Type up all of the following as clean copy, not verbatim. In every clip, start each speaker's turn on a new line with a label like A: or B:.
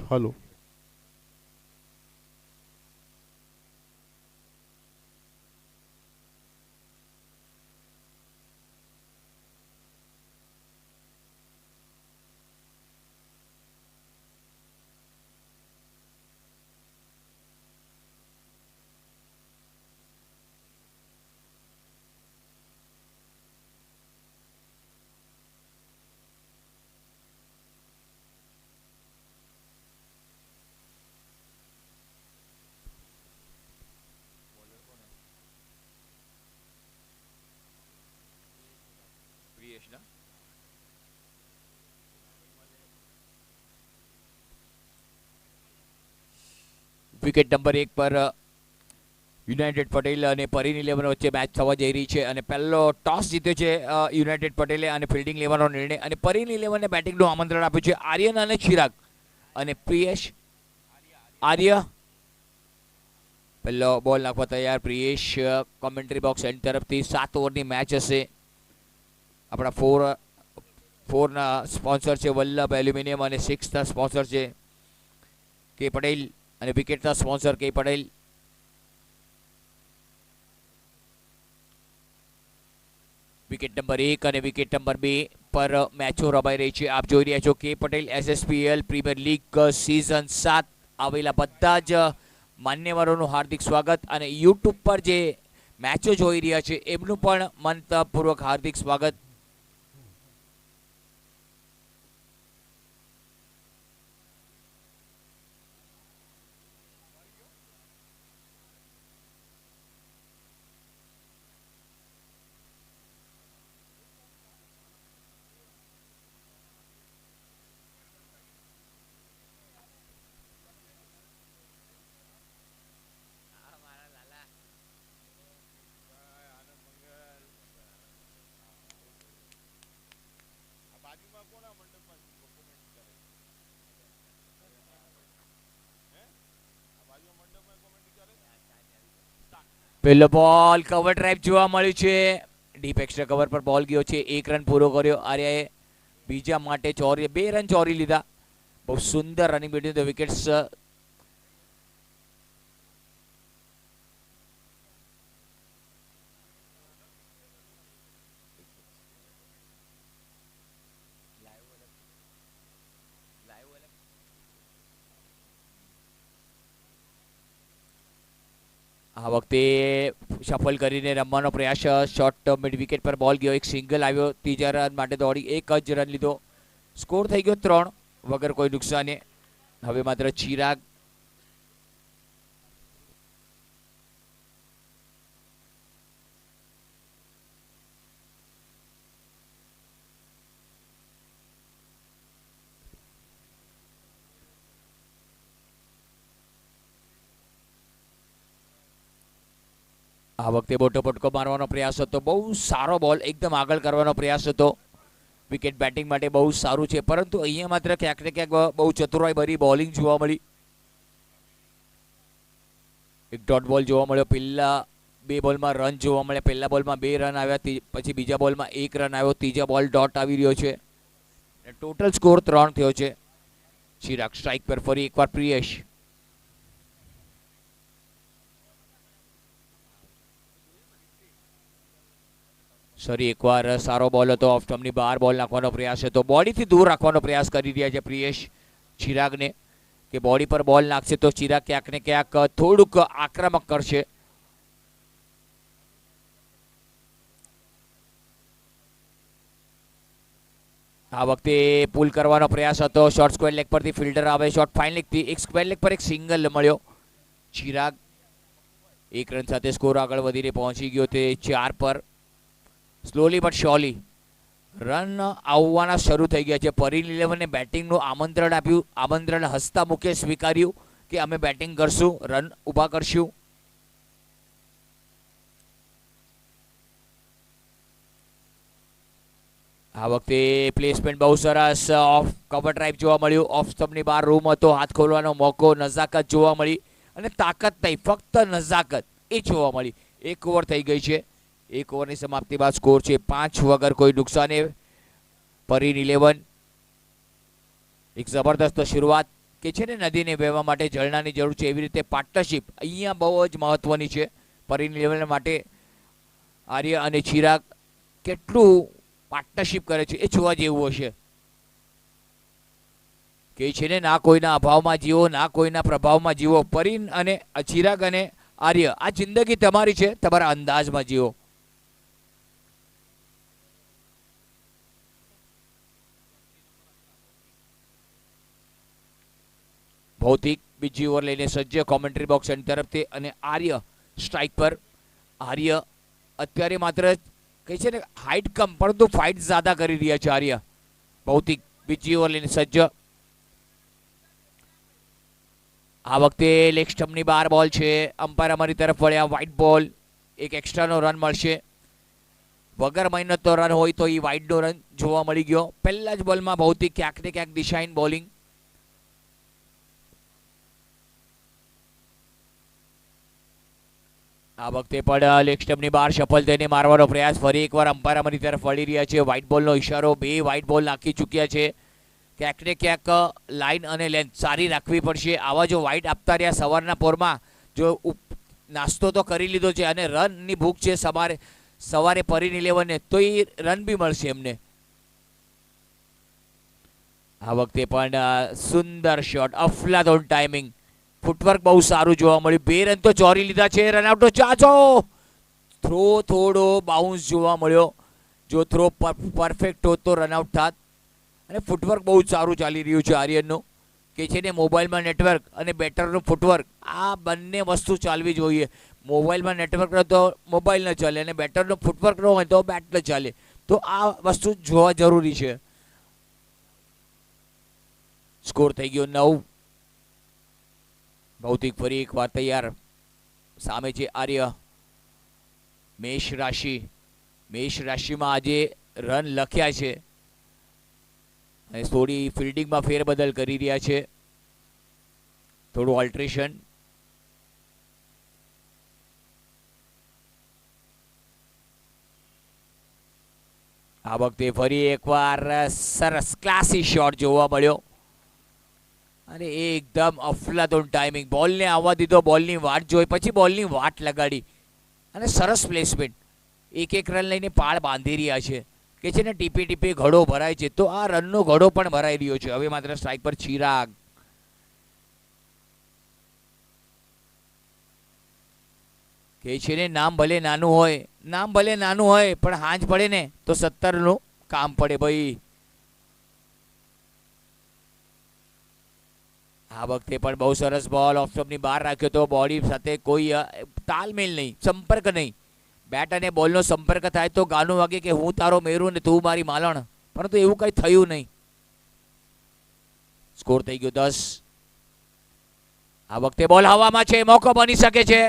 A: Hello.
B: Wicket number 1 પર United Patel અને પરીન 11 વચ્ચે મેચ થવા જઈ રહી છે અને પહેલો ટોસ જીત્યો છે યુનાઇટેડ પટેલે અને ફિલ્ડિંગ લેવાનો નિર્ણય અને પરીન 11ને બેટિંગનું આમંત્રણ આપ્યું છે આર્યન અને ચિરાગ અને પ્રિયેશ. આર્ય પહેલો બોલ નાખવા તૈયાર. પ્રિયેશ કોમેન્ટ્રી બોક્સ એન્ડ તરફથી 7 ઓવરની મેચ હશે. આપણા ફોરના સ્પોન્સર છે વલ્લભ એલ્યુમિનિયમ અને 6ના સ્પોન્સર છે કે પટેલ અને વિકેટના સ્પોન્સર કે પટેલ. વિકેટ નંબર 1 અને વિકેટ નંબર 2 પર મેચો રમાઈ રહી છે. આપ જોઈ રહ્યા છો કે Patel SSPL premier league season 7. આવેલા બધા જ માન્યવરોનું હાર્દિક સ્વાગત અને યુટ્યુબ પર જે મેચો જોઈ રહ્યા છે એમનું પણ મનપૂર્વક હાર્દિક સ્વાગત. પહેલો બોલ કવર ડ્રાઈવ જોવા મળ્યું છે. ડીપ એક્સ્ટ્રા કવર પર બોલ ગયો છે. 1 રન પૂરો કર્યો આર્યાએ. બીજા માટે 2 રન ચોરી લીધા. બહુ સુંદર રનિંગ બિટવીન ધ વિકેટ્સ. આ વખતે સફલ કરીને રમવાનો પ્રયાસ. શોર્ટ મિડ વિકેટ પર બોલ ગયો. એક સિંગલ આવ્યો. 3 રન માટે દોડી 1 જ રન લીધો. સ્કોર થઈ ગયો 3 વગર કોઈ નુકસાને. હવે માત્ર ચિરાગ આ વખતે મોટો પટકો મારવાનો પ્રયાસ હતો. બહુ સારો બોલ એકદમ આગળ કરવાનો પ્રયાસ હતો. વિકેટ બેટિંગ માટે બહુ સારું છે પરંતુ અહીંયા માત્ર ક્યાંક ને ક્યાંક બહુ ચતુરાઈ ભરી બોલિંગ જોવા મળી. એક ડોટ બોલ જોવા મળ્યો. પહેલા 2 બોલમાં રન જોવા મળ્યા. પહેલા બોલમાં 2 રન આવ્યા. પછી બીજા બોલમાં 1 રન આવ્યો. ત્રીજા બોલ ડોટ આવી રહ્યો છે. ટોટલ સ્કોર 3 થયો છે. ચિરાગ સ્ટ્રાઇક પર ફરી એકવાર પ્રિયેશ. સરી એકવાર સારો બોલ હતો. ઓફ સ્ટમ્પની બહાર બોલ નાખવાનો પ્રયાસ હતો. બોડીથી દૂર રાખવાનો પ્રયાસ કરી રહ્યા છે પ્રિયેશ ચિરાગને કે બોડી પર બોલ નાખશે તો ચિરાગ ક્યાંક ને ક્યાંક થોડુંક આક્રમક કરશે. આ વખતે પુલ કરવાનો પ્રયાસ હતો. શોર્ટ સ્ક્વેર લેગ પરથી ફિલ્ડર આવે. શોર્ટ ફાઇન લેગથી એક સ્ક્વેર લેગ પર એક સિંગલ મળ્યો. ચિરાગ 1 રન સાથે સ્કોર આગળ વધીને પહોંચી ગયો તે 4 પર. સ્લોલી બટ શ્યોરલી રન આવવાના શરૂ થઈ ગયા છે. પરીન 11ને બેટિંગનું આમંત્રણ આપ્યું. આમંત્રણ હસતા મુખે સ્વીકાર્યું કે અમે બેટિંગ કરશું, રન ઊભા કરશું. આ વખતે પ્લેસમેન્ટ બહુ સરસ. ઓફ કવર ડ્રાઈવ જોવા મળ્યું. ઓફ સ્ટમ્પની બહાર રૂમ હતો. હાથ ખોલવાનો મોકો. નજાકત જોવા મળી અને તાકાત નહીં, ફક્ત નજાકત એ જોવા મળી. 1 ઓવર થઈ ગઈ છે. 1 ઓવરની સમાપ્તિ બાદ સ્કોર છે 5 વગર કોઈ નુકસાને. પરીન 11 એક જબરદસ્ત શરૂઆત કે છે ને નદીને વહેવા માટે ઝરણાની જરૂર છે, એવી રીતે પાર્ટનરશિપ અહીંયા બહુ જ મહત્વની છે પરીની લેવલ માટે. આર્ય અને ચિરાગ કેટલું પાર્ટનરશિપ કરે છે એ જોવા જેવું હશે. કે છે ને ના કોઈના અભાવમાં જીવો, ના કોઈના પ્રભાવમાં જીવો. પરીન અને ચિરાગ અને આર્ય, આ જિંદગી તમારી છે, તમારા અંદાજમાં જીવો. ભૌતિક બીજી ઓવર લઈને સજ્જ કોમેન્ટ્રી બોક્સ એન્ડ તરફથી, અને આર્ય સ્ટ્રાઇક પર. આર્ય અત્યારે માત્ર કહે છે ને હાઇટ કમ, પરંતુ ફાઇટ જ્યાદા કરી રહ્યા છે આર્ય. ભૌતિક બીજી ઓવર લઈને સજ્જ. આ વખતે લેગ સ્ટમ્પની બહાર બોલ છે. અમ્પાયર અમારી તરફ વળ્યા. વ્હાઇટ બોલ, એક એક્સ્ટ્રાનો રન મળશે. વગર મહેનતનો રન હોય તો એ વાઇડનો રન જોવા મળી ગયો. પહેલા જ બોલમાં ભૌતિક ક્યાંક ને ક્યાંક દિશાહીન બોલિંગ. આ વખતે પણ લેગ સ્ટમ્પની બહાર સફળ થઈને મારવાનો પ્રયાસ. ફરી એકવાર અમ્પાયર અમારી તરફ વળી રહ્યા છે. વ્હાઇટ બોલનો ઇશારો. 2 વ્હાઇટ બોલ નાખી ચૂક્યા છે. ક્યાંક ને ક્યાંક લાઇન અને લેન્થ સારી રાખવી પડશે. આવા જો વ્હાઇટ આપતા રહ્યા સવારના પોરમાં, જો નાસ્તો તો કરી લીધો છે અને રનની ભૂખ છે સવારે પરીની લેવને, તો એ રન બી મળશે એમને. આ વખતે પણ સુંદર શોટ, અફલાતોન ટાઈમિંગ, ફૂટવર્ક બહુ સારું જોવા મળ્યું. 2 રન તો ચોરી લીધા છે. રનઆઉટનો ચાચો. થ્રો થોડો બાઉન્સ જોવા મળ્યો. જો થ્રો પરફેક્ટ હોત તો રનઆઉટ થાત. અને ફૂટવર્ક બહુ સારું ચાલી રહ્યું છે આર્યનનું. કે છે ને મોબાઈલમાં નેટવર્ક અને બેટરનું ફૂટવર્ક, આ બંને વસ્તુ ચાલવી જોઈએ. મોબાઈલમાં નેટવર્ક ન તો મોબાઈલ ન ચાલે, અને બેટરનું ફૂટવર્ક ન હોય તો બેટ ન ચાલે. તો આ વસ્તુ જોવા જરૂરી છે. સ્કોર થઈ ગયો 9. ભૌતિક ફરી એક વાર તૈયાર. સામે છે આર્ય. મેષ રાશિ. મેષ રાશિમાં આજે રન લખ્યા છે અને થોડી ફિલ્ડિંગમાં ફેરબદલ કરી રહ્યા છે, થોડું ઓલ્ટ્રેશન. આ વખતે ફરી એકવાર સરસ ક્લાસી શોટ જોવા મળ્યો અને એકદમ અફલાતોન ટાઈમિંગ. બોલને આવવા દીધો, બોલની વાટ જોઈ, પછી બોલની વાટ લગાડી અને સરસ પ્લેસમેન્ટ. એક રન લઈને પાળ બાંધી રહ્યા છે. કે છે ને ટીપે ટીપે ઘડો ભરાય છે, તો આ રનનો ઘડો પણ ભરાઈ રહ્યો છે. હવે માત્ર સ્ટ્રાઇક પર ચિરાગ. કે છે ને નામ ભલે નાનું હોય પણ હાંજ પડે ને તો 17નું કામ પડે ભાઈ. આ વખતે પણ બહુ સરસ બોલ ઓફ સ્ટમ્પની બહાર રાખ્યો તો. બોડી સાથે કોઈ તાલમેલ નહીં, સંપર્ક નહીં. બેટ અને બોલનો સંપર્ક થાય તો ગાનું વાગે કે હું તારો મેરું ને તું મારી માલણ, પરંતુ એવું કંઈ થયું નહીં. સ્કોર થઈ ગયો 10. આ વખતે બોલ હવામાં છે, મોકો બની શકે છે.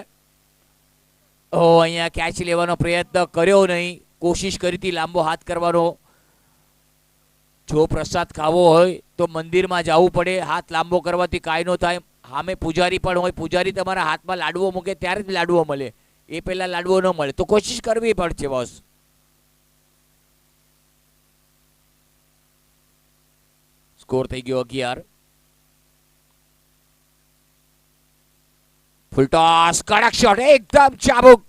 B: અહીંયા કેચ લેવાનો પ્રયત્ન કર્યો નહીં, કોશિશ કરી હતી લાંબો હાથ કરવાનો. જો પ્રસાદ ખાવો હોય તો મંદિરમાં જવું પડે. હાથ લાંબો કરવાથી કાંઈ ન થાય. સામે પૂજારી પણ હોય, પૂજારી તમારા હાથમાં લાડવો મૂકે ત્યારે જ લાડવો મળે, એ પહેલા લાડવો ન મળે. તો કોશિશ કરવી પડશે બોસ. સ્કોર થઈ ગયો 11. ફૂલ ટોસ, કડક શોટ, એકદમ ચાબુક.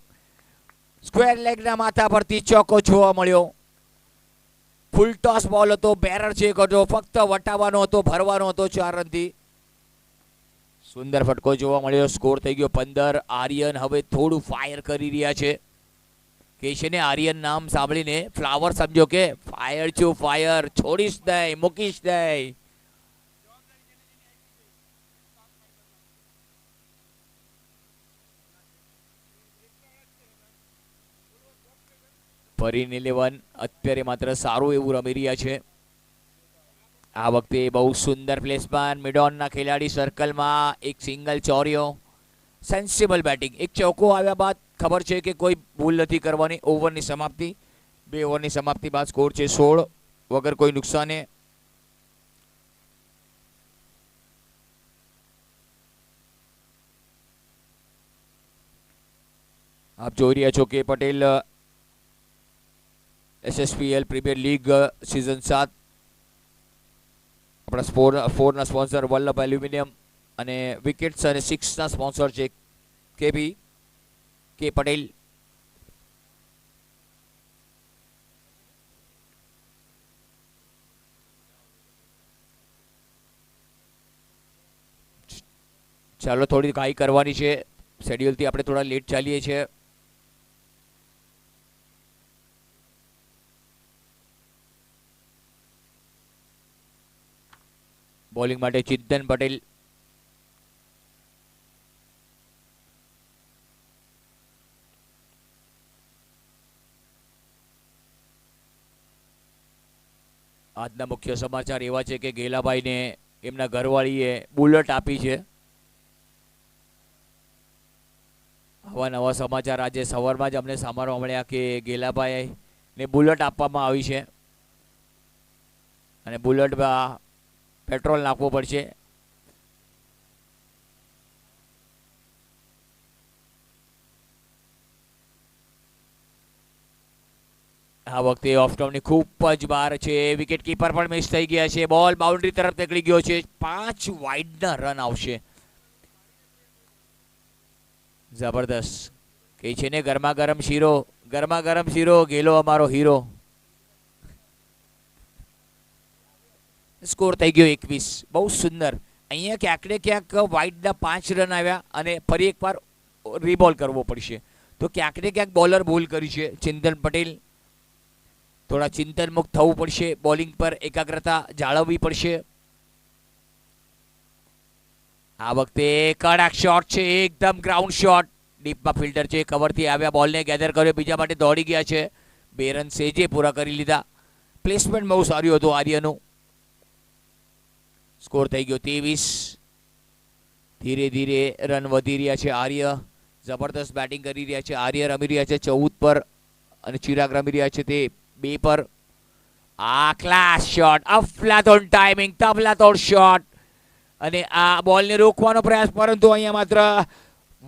B: સ્ક્વેર લેગના માથા પરથી ચોકો જોવા મળ્યો. ફૂલ ટોસ બોલ હતો, બેરર છે હતો, ફક્ત વટાવવાનો હતો, ભરવાનો હતો 4 રનથી. સુંદર ફટકો જોવા મળ્યો. સ્કોર થઈ ગયો 15. આર્યન હવે થોડું ફાયર કરી રહ્યા છે. કે છે ને આર્યન નામ સાંભળીને ફ્લાવર સમજો કે ફાયર છું, ફાયર છોડીશ નહીં, મૂકીશ નહીં. પરીન 11 અત્યારે માત્ર સારું એવું રમી રહ્યા છે. આ વખતે બહુ સુંદર પ્લેસમેન્ટ. મિડોનના ખેલાડી સર્કલમાં એક સિંગલ ચોર્યો. Sensible batting. એક ચોકો આવ્યા બાદ ખબર છે કે કોઈ ભૂલ નથી કરવાની. ઓવરની સમાપ્તિ, 2 ઓવરની સમાપ્તિ બાદ સ્કોર છે 16 વગર કોઈ નુકસાને. આપ જોઈ રહ્યા છો કે Patel SSPL premier league season 7 આપણા ફોરના સ્પોન્સર વલ્લભ એલ્યુમિનિયમ અને વિકેટ્સ અને સિક્સના સ્પોન્સર છે કેબી કે પટેલ. ચાલો થોડી ઘાઈ કરવાની છે, શેડ્યુલથી આપણે થોડા લેટ ચાલીએ છીએ. બોલિંગ માટે ચિંતન પટેલ. આજના મુખ્ય સમાચાર એવા છે કે ગેલાભાઈને એમના ઘરવાળીએ બુલેટ આપી છે. આવા નવા સમાચાર આજે સવારમાં જ અમને સાંભળવા મળ્યા કે ગેલાભાઈને બુલેટ આપવામાં આવી છે અને બુલેટમાં પેટ્રોલ નાખવું પડશે. આ વખતે ઓફ સ્ટમ્પની ખૂબ જ બહાર છે, વિકેટ કીપર પણ મિસ થઈ ગયા છે, બોલ બાઉન્ડ્રી તરફ નીકળી ગયો છે, 5 વાઇડના રન આવશે. જબરદસ્ત કે છે ને ગરમા ગરમ શીરો ગેલો અમારો હીરો. સ્કોર થઈ ગયો 21. બહુ સુંદર. અહીંયા ક્યાંક ને ક્યાંક વાઇડના 5 રન આવ્યા અને ફરી એકવાર રીબોલ કરવો પડશે. તો ક્યાંક ને ક્યાંક બોલર ભૂલ કરી છે ચિંતન પટેલ. થોડા ચિંતન મુક્ત થવું પડશે, બોલિંગ પર એકાગ્રતા જાળવવી પડશે. આ વખતે કડક શોટ છે, એકદમ ગ્રાઉન્ડ શોટ, ડીપમાં ફિલ્ટર છે, કવરથી આવ્યા બોલને ગેધર કર્યો, બીજા માટે દોડી ગયા છે. 2 રન સેજે પૂરા કરી લીધા. પ્લેસમેન્ટ બહુ સારું હતું આર્યનું. સ્કોર થઈ ગયો 23. ધીરે ધીરે રન વધી રહ્યા છે આર્ય. જબરદસ્ત બેટિંગ કરી રહ્યા છે આર્ય. રમી રહ્યા છે 14 પર અને ચિરાગ રમી રહ્યા છે તે 2 પર. આ ક્લાસ શોટ, અફલાતોન ટાઈમિંગ, તબલાતોડ શોટ અને આ બોલને રોકવાનો પ્રયાસ, પરંતુ અહીંયા માત્ર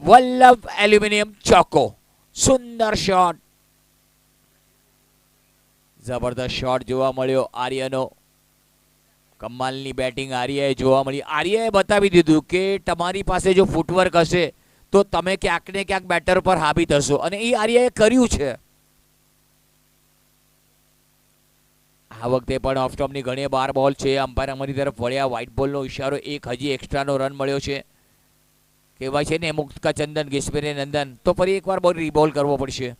B: વલ્લભ એલ્યુમિનિયમ ચોકો. સુંદર શોટ, જબરદસ્ત શોટ જોવા મળ્યો આર્યનો. કમાલની બેટિંગ આર્યએ જોવા મળી. આર્યએ બતાવી દીધું કે તમારી પાસે જો ફૂટવર્ક હશે તો તમે ક્યાંક ને ક્યાંક બેટર પર હાવી થશો અને એ આર્યએ કર્યું છે. આ વખતે પણ ઓફ સ્ટમ્પની ઘણી 12 બોલ છે. અમ્પાયર અમારી તરફ વળ્યા, વ્હાઇટ બોલનો ઇશારો, એક હજી એક્સ્ટ્રાનો રન મળ્યો છે. કહેવાય છે ને મુક્ત કા ચંદન ગેસ્પેરે નંદન, તો ફરી એકવાર બોલ રીબોલ કરવો પડશે.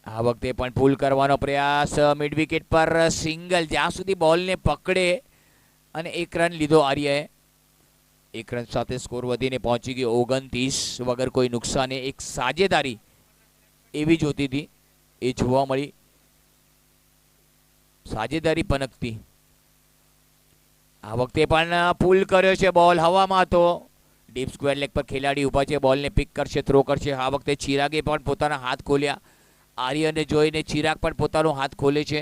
B: આ વખતે પણ પુલ કરવાનો પ્રયાસ, મિડ વિકેટ પર સિંગલ, જ્યાં સુધી બોલને પકડે અને 1 રન લીધો આર્યએ. 1 રન સાથે સ્કોર વધીને પહોંચી ગયો 29 વગર કોઈ નુકસાને. એક સાજેદારી એવી જોતી હતી, એ જોવા મળી. સાજેદારી પનકતી. આ વખતે પણ પુલ કર્યો છે, બોલ હવામાં હતો. ડીપ સ્ક્વેર લેગ પર ખેલાડી ઊભા છે, બોલને પિક કરશે, થ્રો કરશે. આ વખતે ચિરાગે પણ પોતાના હાથ ખોલ્યા. આર્યને જોઈને ચિરાગ પણ પોતાનો હાથ ખોલે છે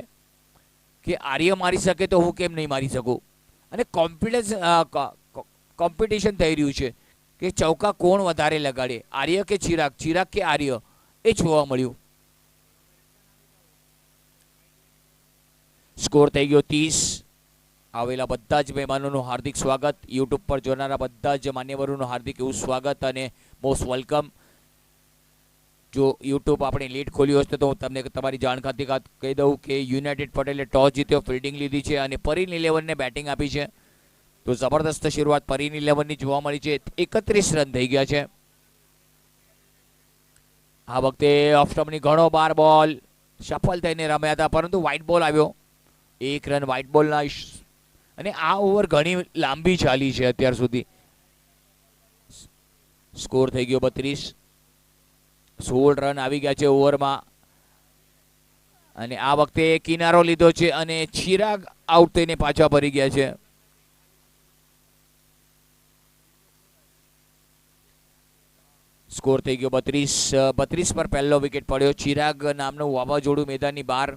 B: કે આર્ય મારી શકે તો હું કેમ નહીં મારી શકું. અને કોમ્પિટિશન થઈ રહ્યું છે કે ચૌકા કોણ વધારે લગાડે, આર્ય કે ચિરાગ, ચિરાગ કે આર્ય, એ જોવા મળ્યું. સ્કોર થઈ ગયો 30. આવેલા બધા જ મહેમાનોનું હાર્દિક સ્વાગત. યુટ્યુબ પર જોનારા બધા જ માન્યવરોનું હાર્દિક એવું સ્વાગત અને મોસ્ટ વેલકમ. જો યુટ્યુબ આપણે લેટ ખોલ્યું હશે તો હું તમને તમારી જાણ ખાતી કહી દઉં કે યુનાઇટેડ પટેલે ટોસ જીત્યો, ફિલ્ડિંગ લીધી છે અને પરીન 11ને બેટિંગ આપી છે. તો જબરદસ્ત શરૂઆત પરીન 11ની જોવા મળી છે. 31 રન થઈ ગયા છે. આ વખતે ઓફ સ્ટમ્પની ઘણો 12 બોલ સફળ થઈને રમ્યા હતા, પરંતુ વ્હાઇટ બોલ આવ્યો. 1 રન વ્હાઇટ બોલના, અને આ ઓવર ઘણી લાંબી ચાલી છે અત્યાર સુધી. સ્કોર થઈ ગયો 32. 16 રન આવી ગયા છે ઓવરમાં અને આ વખતે કિનારો લીધો છે અને ચિરાગ આઉટ થઈને પાછા ફરી ગયા છે. સ્કોર થઈ ગયો 32. 32 પર પહેલો વિકેટ પડ્યો. ચિરાગ નામનું વાવાઝોડું મેદાનની બહાર.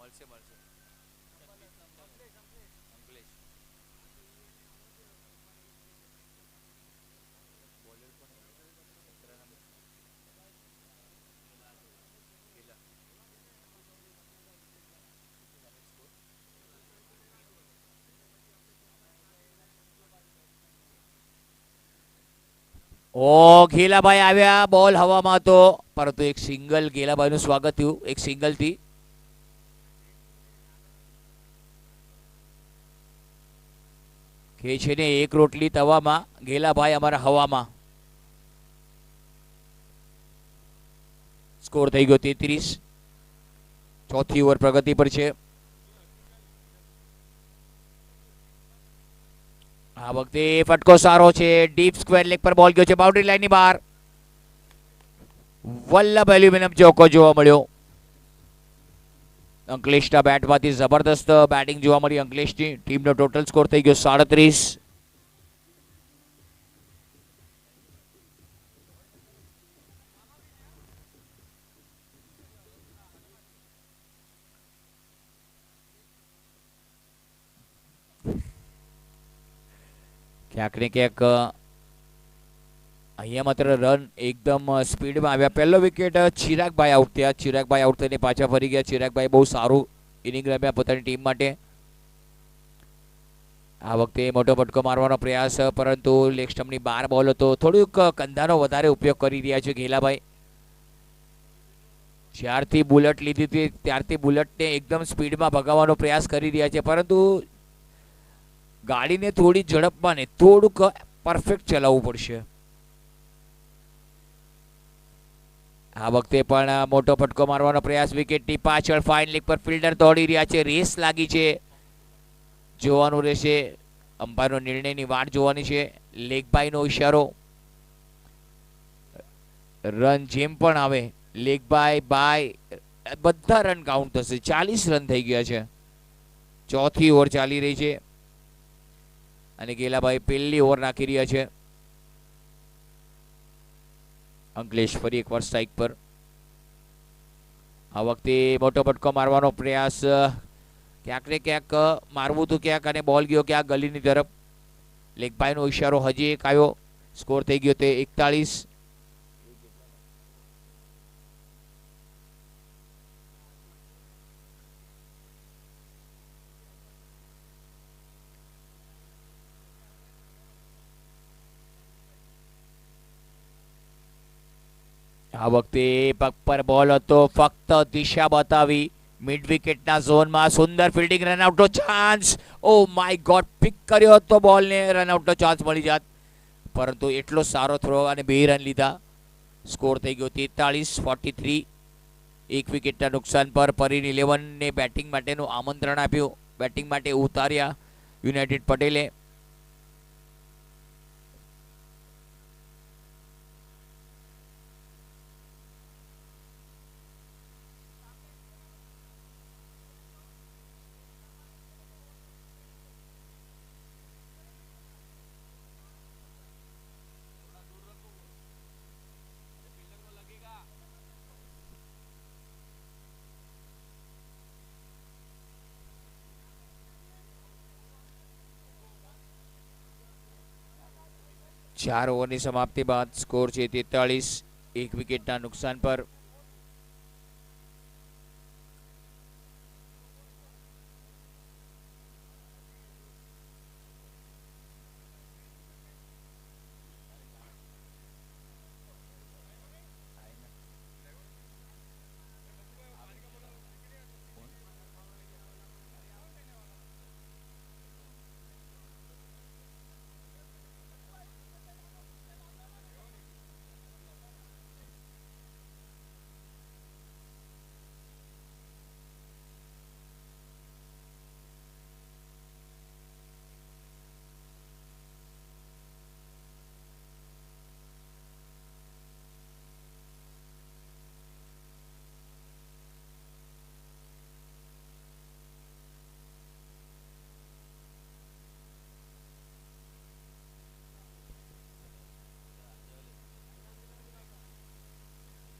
B: મળશે મળશે અંકલેશ બોલર પણ 17 નંબર ખેલા ઓ ઘેલાભાઈ આવ્યા બોલ હવામાં હતો પરંતુ એક સિંગલ ઘેલાભાઈનું સ્વાગત થયું એક સિંગલ થી કે છે ને એક રોટલી તવામાં ઘેલાભાઈ અમારા હવામાં સ્કોર થઈ ગયો 33 ચોથી ઓવર પ્રગતિ પર છે આ વખતે ફટકો સારો છે ડીપ સ્ક્વેર લેગ પર બોલ ગયો છે બાઉન્ડ્રી લાઈનની બહાર વલ્લભ એલ્યુમિનિયમ ચોકો જોવા મળ્યો અંકલેશના બેટમાંથી જબરદસ્ત બેટિંગ જોવા મળી અંકલેશની ટીમનો ટોટલ સ્કોર થઈ ગયો 37 ક્યાંક ને ક્યાંક અહીંયા માત્ર રન એકદમ સ્પીડમાં આવ્યા પહેલો વિકેટ ચિરાગભાઈ આઉટ થયા ચિરાગભાઈ આઉટ થઈને પાછા ફરી ગયા ચિરાગભાઈ બહુ સારું ઇનિંગ રમ્યા પોતાની ટીમ માટે આ વખતે મોટો ફટકો મારવાનો પ્રયાસ પરંતુ લેગ સ્ટમ્પની બહાર બોલ હતો થોડુંક કંધાનો વધારે ઉપયોગ કરી રહ્યા છે ઘેલાભાઈ જ્યારથી બુલેટ લીધી હતી ત્યારથી બુલેટને એકદમ સ્પીડમાં ભગાવવાનો પ્રયાસ કરી રહ્યા છે પરંતુ ગાડીને થોડી ઝડપમાં ને થોડુંક પરફેક્ટ ચલાવવું પડશે આ વખતે પણ મોટો ફટકો મારવાનો પ્રયાસ વિકેટની પાછળ ફાઇન લેગ પર ફિલ્ડર દોડી રહ્યા છે રેસ લાગી છે જોવાનું રહેશે અમ્પાયરનો નિર્ણયની વાટ જોવાની છે લેગબાઈનો ઇશારો રન જેમ પણ આવે લેગબાઈ બાય બધા રન કાઉન્ટ થશે 40 રન થઈ ગયા છે ચોથી ઓવર ચાલી રહી છે અને ગેલાભાઈ પહેલી ઓવર નાખી રહ્યા છે અંકલેશ ફરી એકવાર સ્ટ્રાઇક પર આ વખતે મોટો ફટકો મારવાનો પ્રયાસ ક્યાંક ને ક્યાંક મારવું હતું ક્યાંક અને બોલ ગયો ક્યાંક ગલીની તરફ લેગબાઈનો ઇશારો હજી એક આવ્યો સ્કોર થઈ ગયો તે 41 આ વખતે પગ પર બોલ હતો ફક્ત દિશા બતાવી મિડ વિકેટના ઝોનમાં સુંદર ફિલ્ડિંગ રનઆઉટનો chance oh my god pick કર્યો હતો બોલને રનઆઉટનો ચાન્સ મળી જાત પરંતુ એટલો સારો થ્રો અને 2 રન લીધા સ્કોર થઈ ગયો 43-43 એક વિકેટના નુકસાન પર પરીન 11ને બેટિંગ માટેનું આમંત્રણ આપ્યું બેટિંગ માટે ઉતાર્યા યુનાઇટેડ પટેલે ચાર ઓવરની સમાપ્તિ બાદ સ્કોર છે 43 એક વિકેટના નુકસાન પર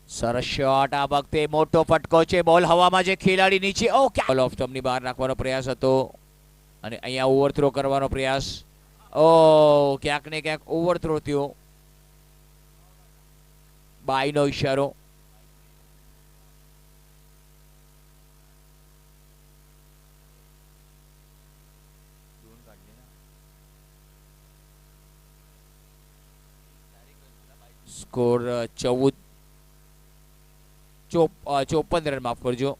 B: સરસ શોટ. આ વખતે મોટો ફટકો છે. બોલ હવામાં છે. ખેલાડી નીચે. ઓ બોલ ઓફ સ્ટમ્પની બહાર નાખવાનો પ્રયાસ હતો અને અહીંયા ઓવરથ્રો કરવાનો પ્રયાસ. ઓ ક્યાંક ને ક્યાંક ઓવરથ્રો થયો. બાયનો ઈશારો. સ્કોર 54 રન, માફ કરજો.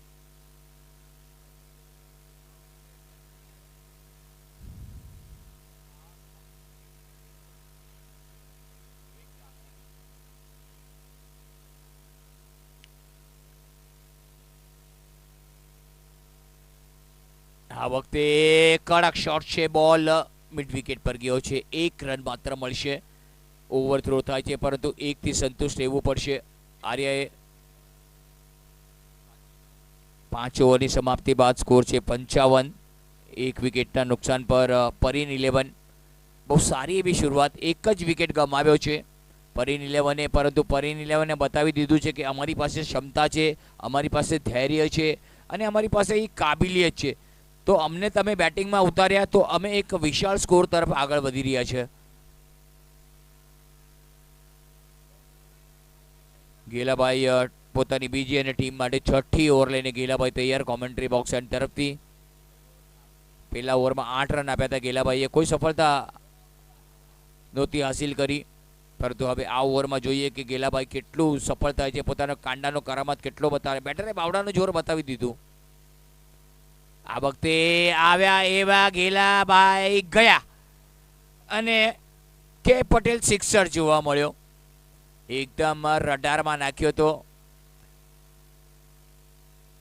B: આ વખતે કડક શોટ છે. બોલ મિડ વિકેટ પર ગયો છે. 1 રન માત્ર મળશે. ઓવરથ્રો થાય છે પરંતુ 1 થી સંતુષ્ટ રહેવું પડશે આર્યાએ. 5 ઓવરની સમાપ્તિ બાદ સ્કોર છે 55. 1 વિકેટના નુકસાન પર પરીન 11. બહુ સારી એવી શરૂઆત. 1 જ વિકેટ ગમાવ્યો છે પરીન 11એ, પરંતુ પરીન 11એ બતાવી દીધું છે કે અમારી પાસે ક્ષમતા છે, અમારી પાસે ધૈર્ય છે અને અમારી પાસે એ કાબિલિયત છે. તો અમને તમે બેટિંગમાં ઉતાર્યા તો અમે એક વિશાળ સ્કોર તરફ આગળ વધી રહ્યા છે. ગેલાભાઈ પોતાની બીજી અને ટીમ માટે 6ઠ્ઠી ઓવર લઈને ગેલાભાઈ તૈયાર. કોમેન્ટ્રી બોક્સ એન્ડ તરફથી પહેલા ઓવરમાં 8 રન આપ્યા હતા ગેલાભાઈએ. કોઈ સફળતા નહોતી હાસિલ કરી, પરંતુ હવે આ ઓવરમાં જોઈએ કે ગેલાભાઈ કેટલું સફળ થાય છે, પોતાનો કાંડાનો કરામત કેટલો બતાવે. બેટરે બાવડાનું જોર બતાવી દીધું. આ વખતે આવ્યા એવા ગેલાભાઈ ગયા અને કે પટેલ સિક્સર જોવા મળ્યો. એકદમ રડારમાં નાખ્યો તો.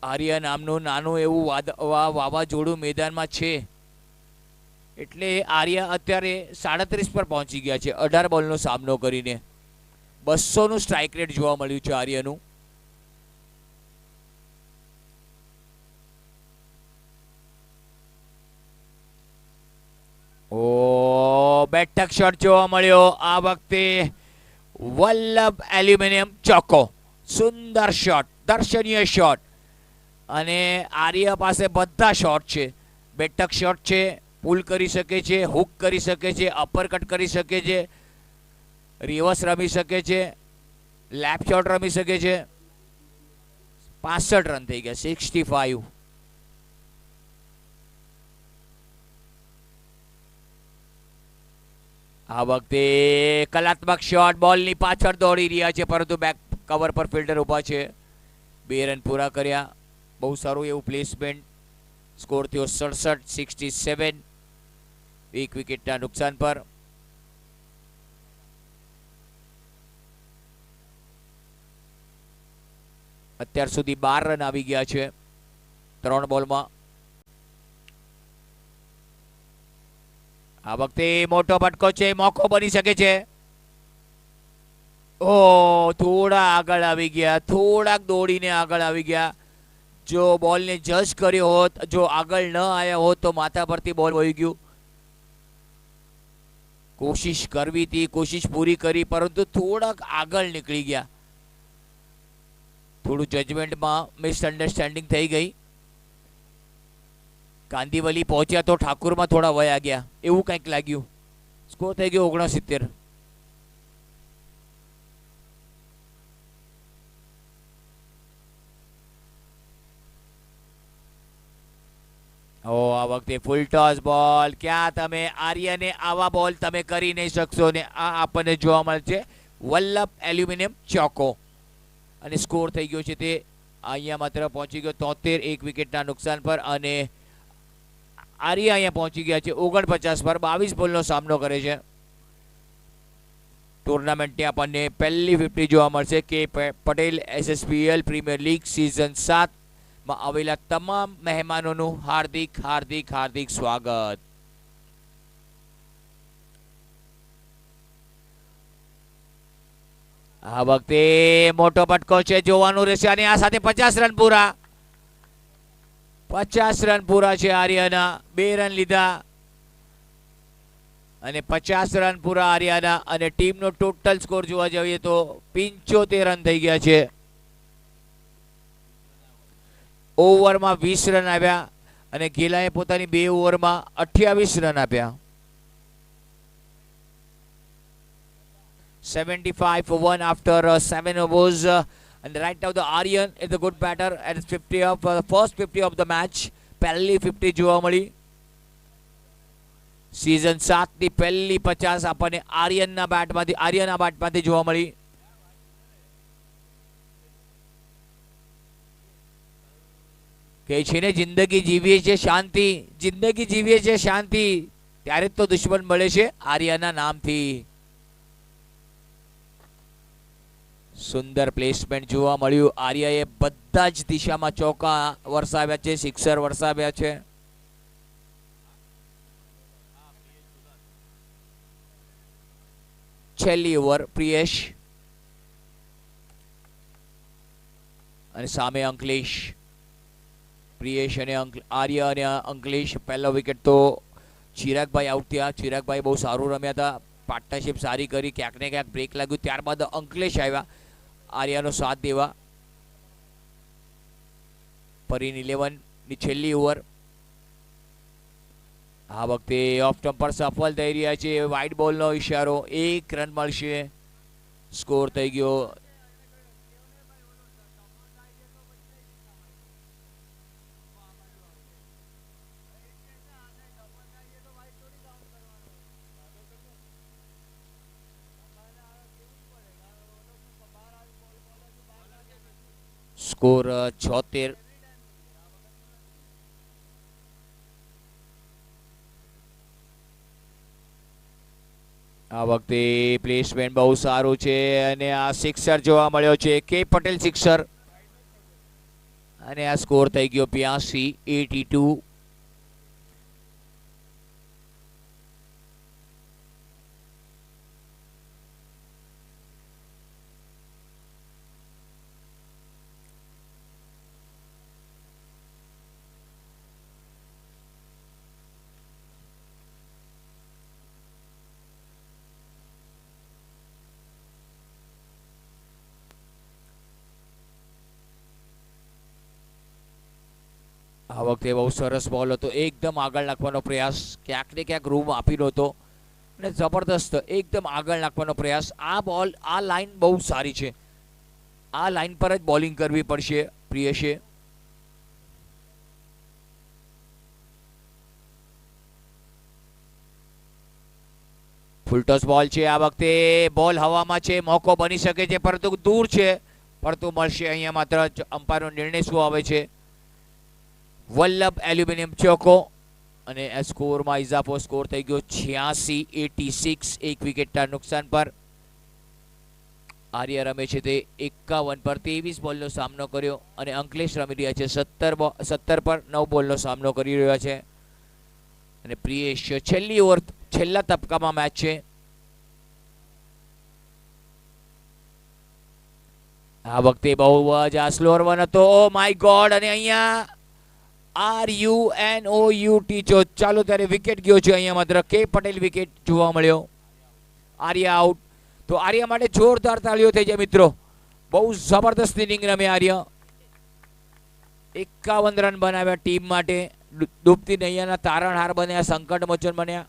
B: આર્ય નામનું નાનું એવું વાવાઝોડું મેદાનમાં છે એટલે આર્ય અત્યારે 37 પર પહોંચી ગયા છે 18 બોલનો સામનો કરીને. 200નું સ્ટ્રાઇક રેટ જોવા મળ્યું છે આર્યનું. ઓ બેઠક શોટ જોવા મળ્યો. આ વખતે વલ્લભ એલ્યુમિનિયમ ચોકો. સુંદર શોટ, દર્શનીય શોટ. અને આર્ય પાસે બધા શોટ છે. બેઠક શોટ છે, પુલ કરી શકે છે, હુક કરી શકે છે, અપરકટ કરી શકે છે, રિવર્સ રમી શકે છે, લેપ શોટ રમી શકે છે. 65 રન થઈ ગયા. 65. આ વખતે કલાત્મક શોટ. બોલની પાછળ દોડી રહ્યા છે પરંતુ બેક કવર પર ફિલ્ડર ઊભા છે. 2 રન પૂરા કર્યા. બહુ સારું એવું પ્લેસમેન્ટ. સ્કોર થયો 67. 1 વિકેટના નુકસાન પર. અત્યાર સુધી 12 રન આવી ગયા છે 3 બોલમાં. આ વખતે મોટો ફટકો છે, મોકો બની શકે છે. ઓ થોડા આગળ આવી ગયા, થોડાક દોડીને આગળ આવી ગયા. જો બોલને જજ કર્યો હોત, જો આગળ ન આવ્યા હોત તો માથા પરથી બોલ વહી ગયું. કોશિશ કરવી હતી, કોશિશ પૂરી કરી પરંતુ થોડાક આગળ નીકળી ગયા. થોડું જજમેન્ટમાં મિસઅન્ડરસ્ટેન્ડિંગ થઈ ગઈ. કાંદીવલી પહોંચ્યા તો ઠાકુરમાં થોડા વયા ગયા એવું કંઈક લાગ્યું. સ્કોર થઈ ગયો 69. ઓ આ વખતે ફૂલ ટોસ બોલ. ક્યાં તમે આર્યને આવા બોલ તમે કરી નહીં શકશો ને આ આપણને જોવા મળશે વલ્લભ એલ્યુમિનિયમ ચોકો. અને સ્કોર થઈ ગયો છે તે અહીંયા માત્ર પહોંચી ગયો 73. 1 વિકેટના નુકસાન પર. અને આર્ય અહીંયા પહોંચી ગયા છે 49 પર. 22 બોલનો સામનો કરે છે. ટુર્નામેન્ટની આપણને પહેલી 50 જોવા મળશે કે Patel SSPL premier league season 7 માં આવેલા તમામ મહેમાનોનું હાર્દિક હાર્દિક હાર્દિક સ્વાગત. આ વખતે મોટો ફટકો છે, જોવાનું રહેશે. અને આ સાથે 50 રન પૂરા. 50 રન પૂરા છે આર્યના. 2 રન લીધા અને 50 રન પૂરા આર્યના. અને ટીમનો ટોટલ સ્કોર જોવા જઈએ તો 75 રન થઈ ગયા છે. ઓવરમાં 20 રન આવ્યા અને ગેલાએ પોતાની 2 ઓવરમાં 28 રન આપ્યા. 75 for 1 after 7 overs. And right now the Aryan is a good batter at 50 of the first 50 of the match. પહેલી 50 જોવા મળી. સીઝન 7 ની પહેલી 50 આપણને આર્યનના બેટમાંથી જોવા મળી. કે છે ને જિંદગી જીવીએ છે શાંતિ ત્યારે તો દુશ્મન મળે છે આર્યના નામથી. સુંદર પ્લેસમેન્ટ જોવા મળ્યું. આર્યએ બધા જ દિશામાં ચોકા વરસાવ્યા છે, સિક્સર વરસાવ્યા છે. છેલ્લી ઓવર પ્રિયેશ અને સામે અંકલેશ. પ્રિયેશ અને આર્ય અને અંકલેશ. પહેલો વિકેટ તો ચિરાગભાઈ આઉટ થયા. ચિરાગભાઈ બહુ સારું રમ્યા હતા, પાર્ટનરશિપ સારી કરી, ક્યાંક ને ક્યાંક બ્રેક લાગ્યું. ત્યારબાદ અંકલેશ આવ્યા આર્યાનો સાથ દેવા. પરીન 11 ની છેલ્લી ઓવર. આ વખતે ઓફ સ્ટમ્પ પર સફળ થઈ રહ્યા છે. વાઇડ બોલનો ઇશારો. 1 રન મળશે. સ્કોર થઈ ગયો. સ્કોર 76. આ વખતે પ્લેસમેન્ટ બહુ સારું છે અને આ સિક્સર જોવા મળ્યો છે. કે પટેલ સિક્સર અને આ સ્કોર થઈ ગયો 82, 82. આ વખતે બહુ સરસ બોલ હતો. એકદમ આગળ નાખવાનો પ્રયાસ, ક્યાંક ને ક્યાંક રૂમ આપી નહોતો અને જબરદસ્ત એકદમ આગળ નાખવાનો પ્રયાસ. આ બોલ, આ લાઈન બહુ સારી છે. આ લાઈન પર જ બોલિંગ કરવી પડશે પ્રિયેશે. ફૂલટોસ બોલ છે. આ વખતે બોલ હવામાં છે, મોકો બની શકે છે પરંતુ દૂર છે. પરંતુ મળશે. અહીંયા માત્ર અમ્પાયરનો નિર્ણય શું આવે છે. વલ્લભ એલ્યુમિનિયમ ચોકો અને આ સ્કોરમાં ઇજાફો. સ્કોર થઈ ગયો 86, 86. 1 વિકેટના નુકસાન પર. આર્ય રમે છે તે 51 પર 23 બોલનો સામનો કર્યો અને અંકલેશ રમી રહ્યા છે 17 પર 9 બોલનો સામનો કરી રહ્યા છે. અને પ્રિયેશ છેલ્લી ઓવર, છેલ્લા તબક્કામાં મેચ છે. આ વખતે બહુ જ આ સ્લોઅર વન હતો. ઓ માય ગોડ. અને અહીંયા RUNOUT ચાલો ત્યારે વિકેટ ગયો છે. અહીંયા માત્ર કે પટેલ વિકેટ જોવા મળ્યો. આર્ય આઉટ. તો આર્ય માટે જોરદાર તાળીઓ થઈ જાય મિત્રો. બહુ જબરદસ્ત ઇનિંગ રમે આર્ય. 51 રન બનાવ્યા ટીમ માટે. ડૂબતી નૈયાના તારણહાર બન્યા, સંકટ મોચન બન્યા.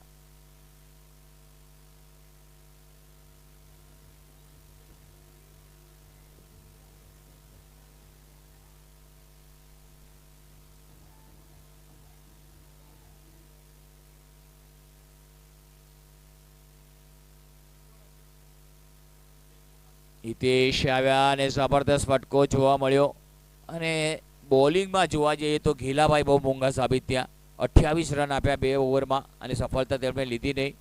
B: હિતેશ આવ્યા અને જબરદસ્ત ફટકો જોવા મળ્યો. અને બોલિંગમાં જોવા જઈએ તો ઘેલાભાઈ બહુ મોંઘા સાબિત થયા. 28 રન આપ્યા 2 ઓવરમાં અને સફળતા તેમણે લીધી નહીં.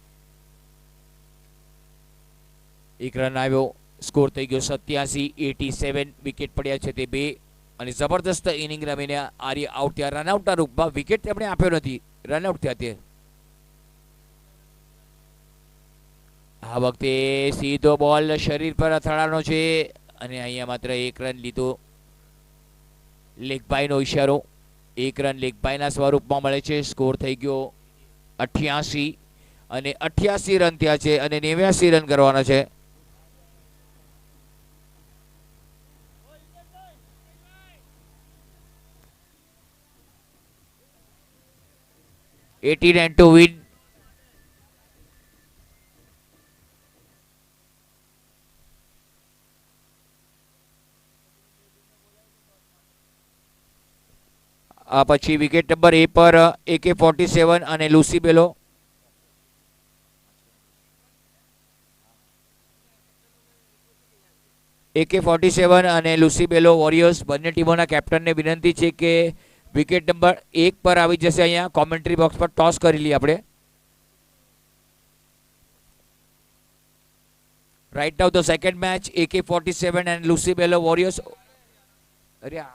B: 1 રન આવ્યો. સ્કોર થઈ ગયો 87, 87. વિકેટ પડ્યા છે તે 2 અને જબરદસ્ત ઇનિંગ રમીને આર્ય આઉટ થયા. રનઆઉટના રૂપમાં વિકેટ તેમણે આપ્યો નથી, રનઆઉટ થયા તે. આ વખતે સીધો બોલ શરીર પર અથડાનો છે અને અહીંયા માત્ર 1 રન લીધો. લેગબાઈનો ઇશારો. 1 રન લેગબાઈના સ્વરૂપમાં મળે છે. સ્કોર થઈ ગયો 88 અને 88 રન થયા છે અને 89 રન કરવાના છે. 89 to win. આ પછી વિકેટ નંબર એ પર AK-47 અને લુસીબેલો. AK-47 અને લુસીબેલો વોરિયર્સ બંને ટીમોના કેપ્ટનને વિનંતી છે કે વિકેટ નંબર 1 પર આવી જશે. અહીંયા કોમેન્ટ્રી બોક્સ પર ટોસ કરી લઈએ આપણે. Right now the second match AK-47 and લુસીબેલો વોરિયર્સ. અરે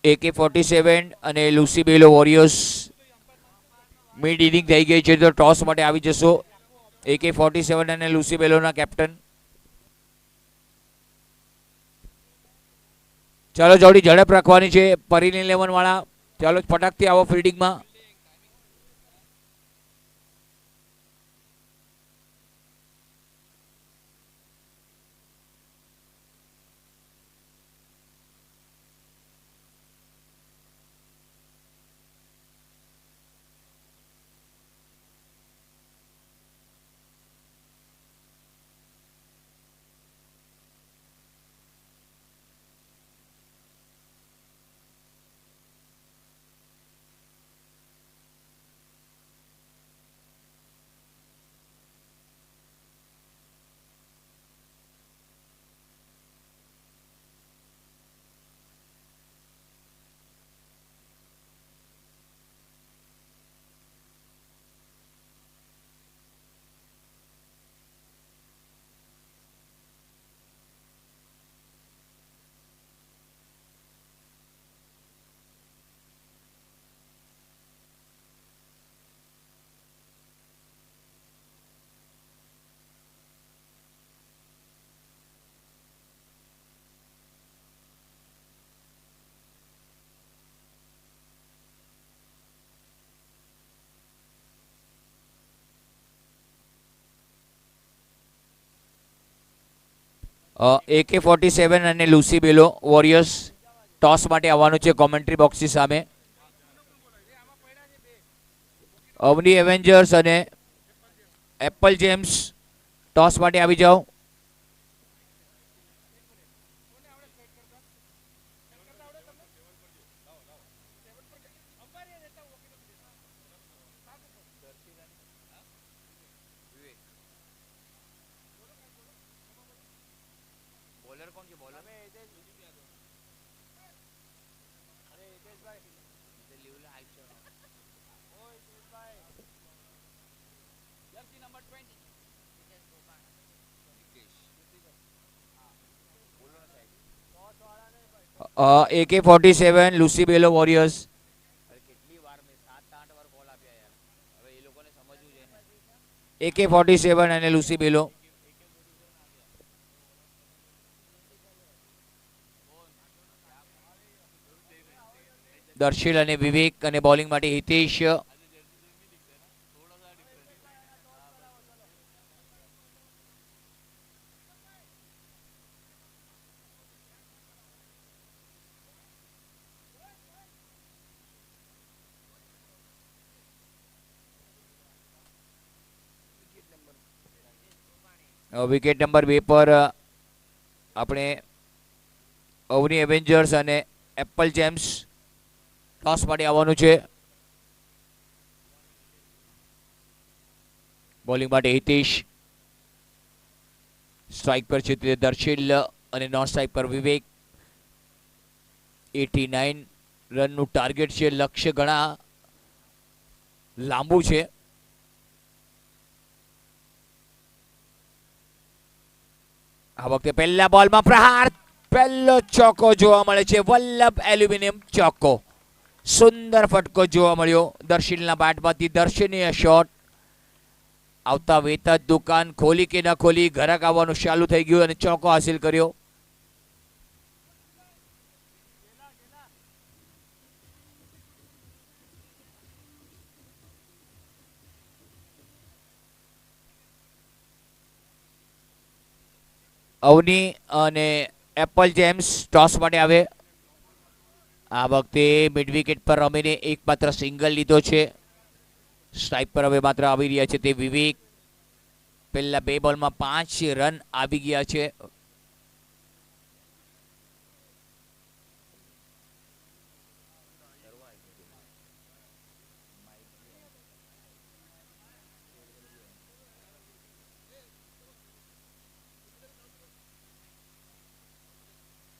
B: AK-47 અને લુસીબેલો વોરિયર્સ મિડ ઇનિંગ થઈ ગઈ છે તો ટોસ માટે આવી જશો AK-47 અને લુસીબેલોના કેપ્ટન. ચાલો જોડી ઝડપ રાખવાની છે પરીની 11 વાળા. ચાલો ફટાકથી આવો ફિલ્ડિંગમાં. AK-47 અને લુસીબેલો વોરિયર્સ ટોસ માટે આવવાનું છે કોમેન્ટ્રી બોક્સની સામે. અવની એવેન્જર્સ અને એપલ જેમ્સ ટોસ માટે આવી જાઓ. AK-47 લુસીબેલો warriors. AK-47 અને લુસીબેલો. દર્શિલ અને વિવેક અને બોલિંગ માટે હિતેશ. વિકેટ નંબર 2 પર આપણે અવની એવેન્જર્સ અને એપલ જેમ્સ ટોસ માટે આવવાનું છે. બોલિંગ માટે હિતેશ. સ્ટ્રાઇક પર છે તે દર્શિલ અને નોન સ્ટ્રાઇક પર વિવેક. 89 રનનું ટાર્ગેટ છે. લક્ષ્ય ઘણા લાંબુ છે. આ વખતે પહેલા બોલમાં પ્રહાર. પહેલો ચોકો જોવા મળે છે. વલ્લભ એલ્યુમિનિયમ ચોકો. સુંદર ફટકો જોવા મળ્યો દર્શિલના બેટમાંથી. દર્શનીય શોટ. આવતા વેતા દુકાન ખોલી કે ન ખોલી ઘરાક આવવાનું ચાલુ થઈ ગયું અને ચોકો હાસિલ કર્યો. અવની અને એપલ જેમ્સ ટોસ માટે આવે. આ વખતે મિડ વિકેટ પર રમીને એકમાત્ર સિંગલ લીધો છે. સ્ટ્રાઇક પર હવે માત્ર આવી રહ્યા છે તે વિવેક. પહેલા 2 બોલમાં 5 રન આવી ગયા છે.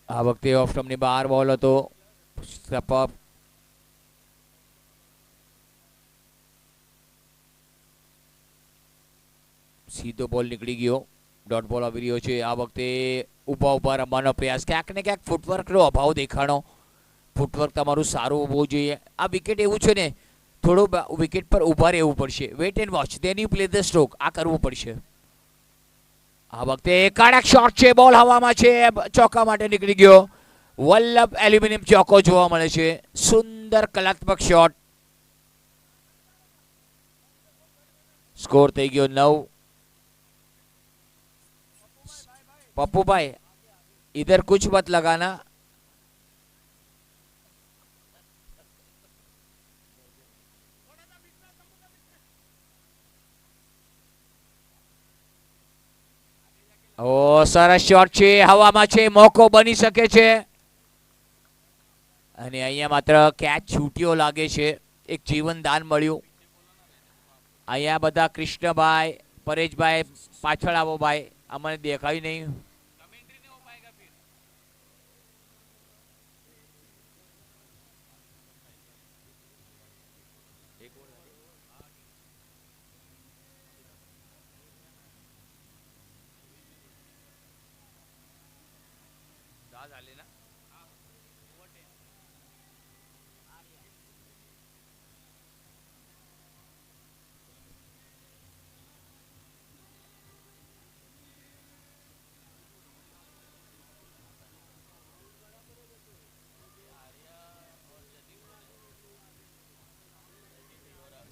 B: આ વખતે ઓફ સ્ટમ્પની બહાર બોલ હતો. સીધો બોલ નીકળી ગયો. ડોટ બોલ આવી રહ્યો છે. આ વખતે ઊભા ઊભા રમવાનો પ્રયાસ. ક્યાંક ને ક્યાંક ફૂટવર્કનો અભાવ દેખાણો. ફૂટવર્ક તમારું સારું હોવું જોઈએ. આ વિકેટ એવું છે ને, થોડું વિકેટ પર ઊભા રહેવું પડશે. Wait and watch, then you play the stroke. આ કરવું પડશે. આ વખતે કડક શોટ છે. બોલ હવામાં છે. ચોકા માટે નીકળી ગયો. વલ્લભ એલ્યુમિનિયમ ચોકો જોવા મળે છે. સુંદર કલાત્મક શોટ. સ્કોર થઈ ગયો 9. पप्पू भाई इधर कुछ मत लगाना. ઓ સરસ શોટ છે. હવામાં છે. મોકો બની શકે છે. અને અહીંયા માત્ર કેચ છૂટ્યો લાગે છે. એક જીવન દાન મળ્યું. અહીંયા બધા કૃષ્ણભાઈ, પરેશભાઈ પાછળ આવો ભાઈ. અમને દેખાય નહીં.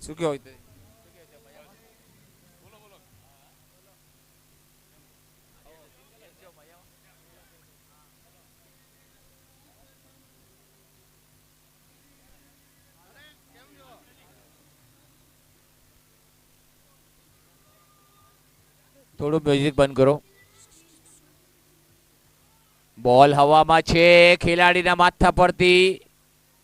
B: શું કહો? થોડું મ્યુઝિક બંધ કરો. બોલ હવામાં છે. ખેલાડીના માથા પરથી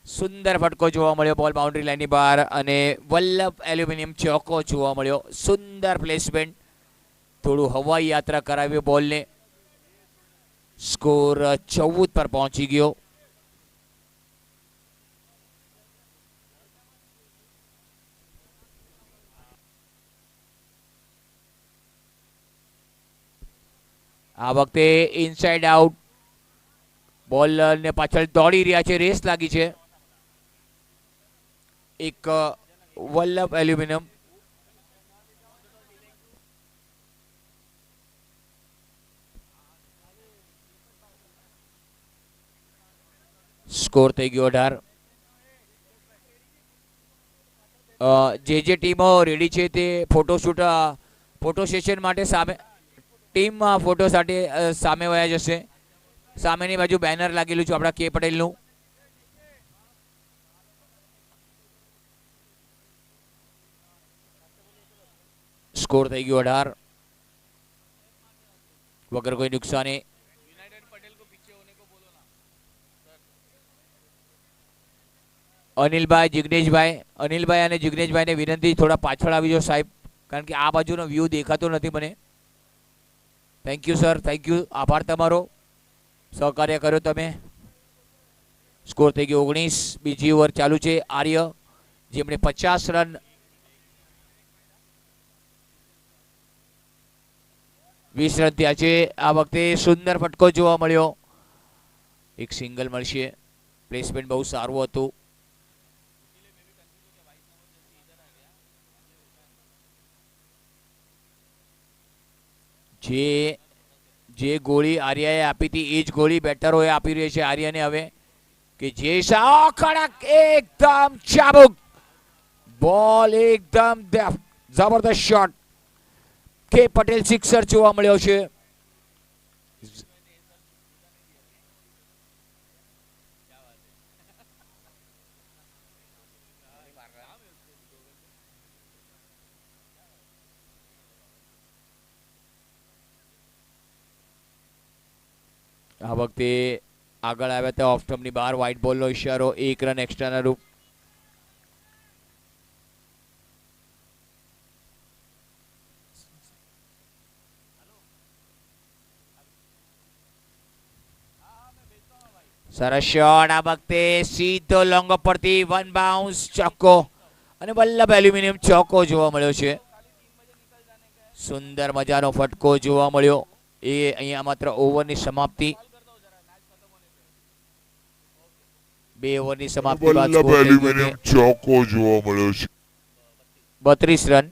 B: સુંદર ફટકો જોવા મળ્યો. બોલ બાઉન્ડ્રી લાઈનની બહાર અને વલ્લભ એલ્યુમિનિયમ ચોકો જોવા મળ્યો. સુંદર પ્લેસમેન્ટ. થોડું હવાઈ યાત્રા કરાવ્યો બોલને. સ્કોર 14 પર પહોંચી ગયો. આ વખતે ઇનસાઇડ આઉટ. બોલરને પાછળ દોડી રહ્યા છે. રેસ લાગી છે. એક વલ્લભ એલ્યુમિનિયમ. સ્કોર થઈ ગયો 18. જે ટીમો રેડી છે તે ફોટો સેશન માટે સામે ટીમમાં ફોટો સાથે સામે વયા જશે. સામેની બાજુ બેનર લાગેલું છે આપણા કે પટેલનું. સ્કોર થઈ ગયો 18 વગર કોઈ નુકસાની. અનિલભાઈ, જિગ્નેશભાઈ અને જિગ્નેશભાઈને વિનંતી થોડા પાછળ આવી જાઓ સાહેબ, કારણ કે આ બાજુનો વ્યૂ દેખાતો નથી મને. Thank you sir, thank you. આભાર તમારો, સહકાર્ય કર્યો તમે. સ્કોર થઈ ગયો 19. બીજી ઓવર ચાલુ છે. આર્ય જેમણે 50 રન 20 રન થયા છે. આ વખતે સુંદર ફટકો જોવા મળ્યો. એક સિંગલ મળશે. પ્લેસમેન્ટ બહુ સારું હતું. જે ગોળી આર્યાએ આપી હતી એ જ ગોળી બેટરોએ આપી રહી છે આર્યાને હવે, કે જે કડક એકદમ ચાબુક બોલ, એકદમ જબરદસ્ત શોટ. કે પટેલ સિક્સર જોવા મળ્યો છે. આ વખતે આગળ આવ્યા હતા ઓફ સ્ટમ્પની બહાર વ્હાઇટ બોલનો ઇશારો, 1 રન એક્સ્ટ્રાના રૂપ. સરસ શોટ આ વખતે સીધો લોંગ પરથી 1 બાઉન્સ ચોક્કો અને વલ્લભ એલ્યુમિનિયમ ચોક્કો જોવા મળ્યો છે. સુંદર મજાનો ફટકો જોવા મળ્યો. એ અહીંયા માત્ર ઓવરની સમાપ્તિ, 2 ઓવરની સમાપ્તિ બાદ
A: ચોકો જોવા મળ્યો છે.
B: 32 રન.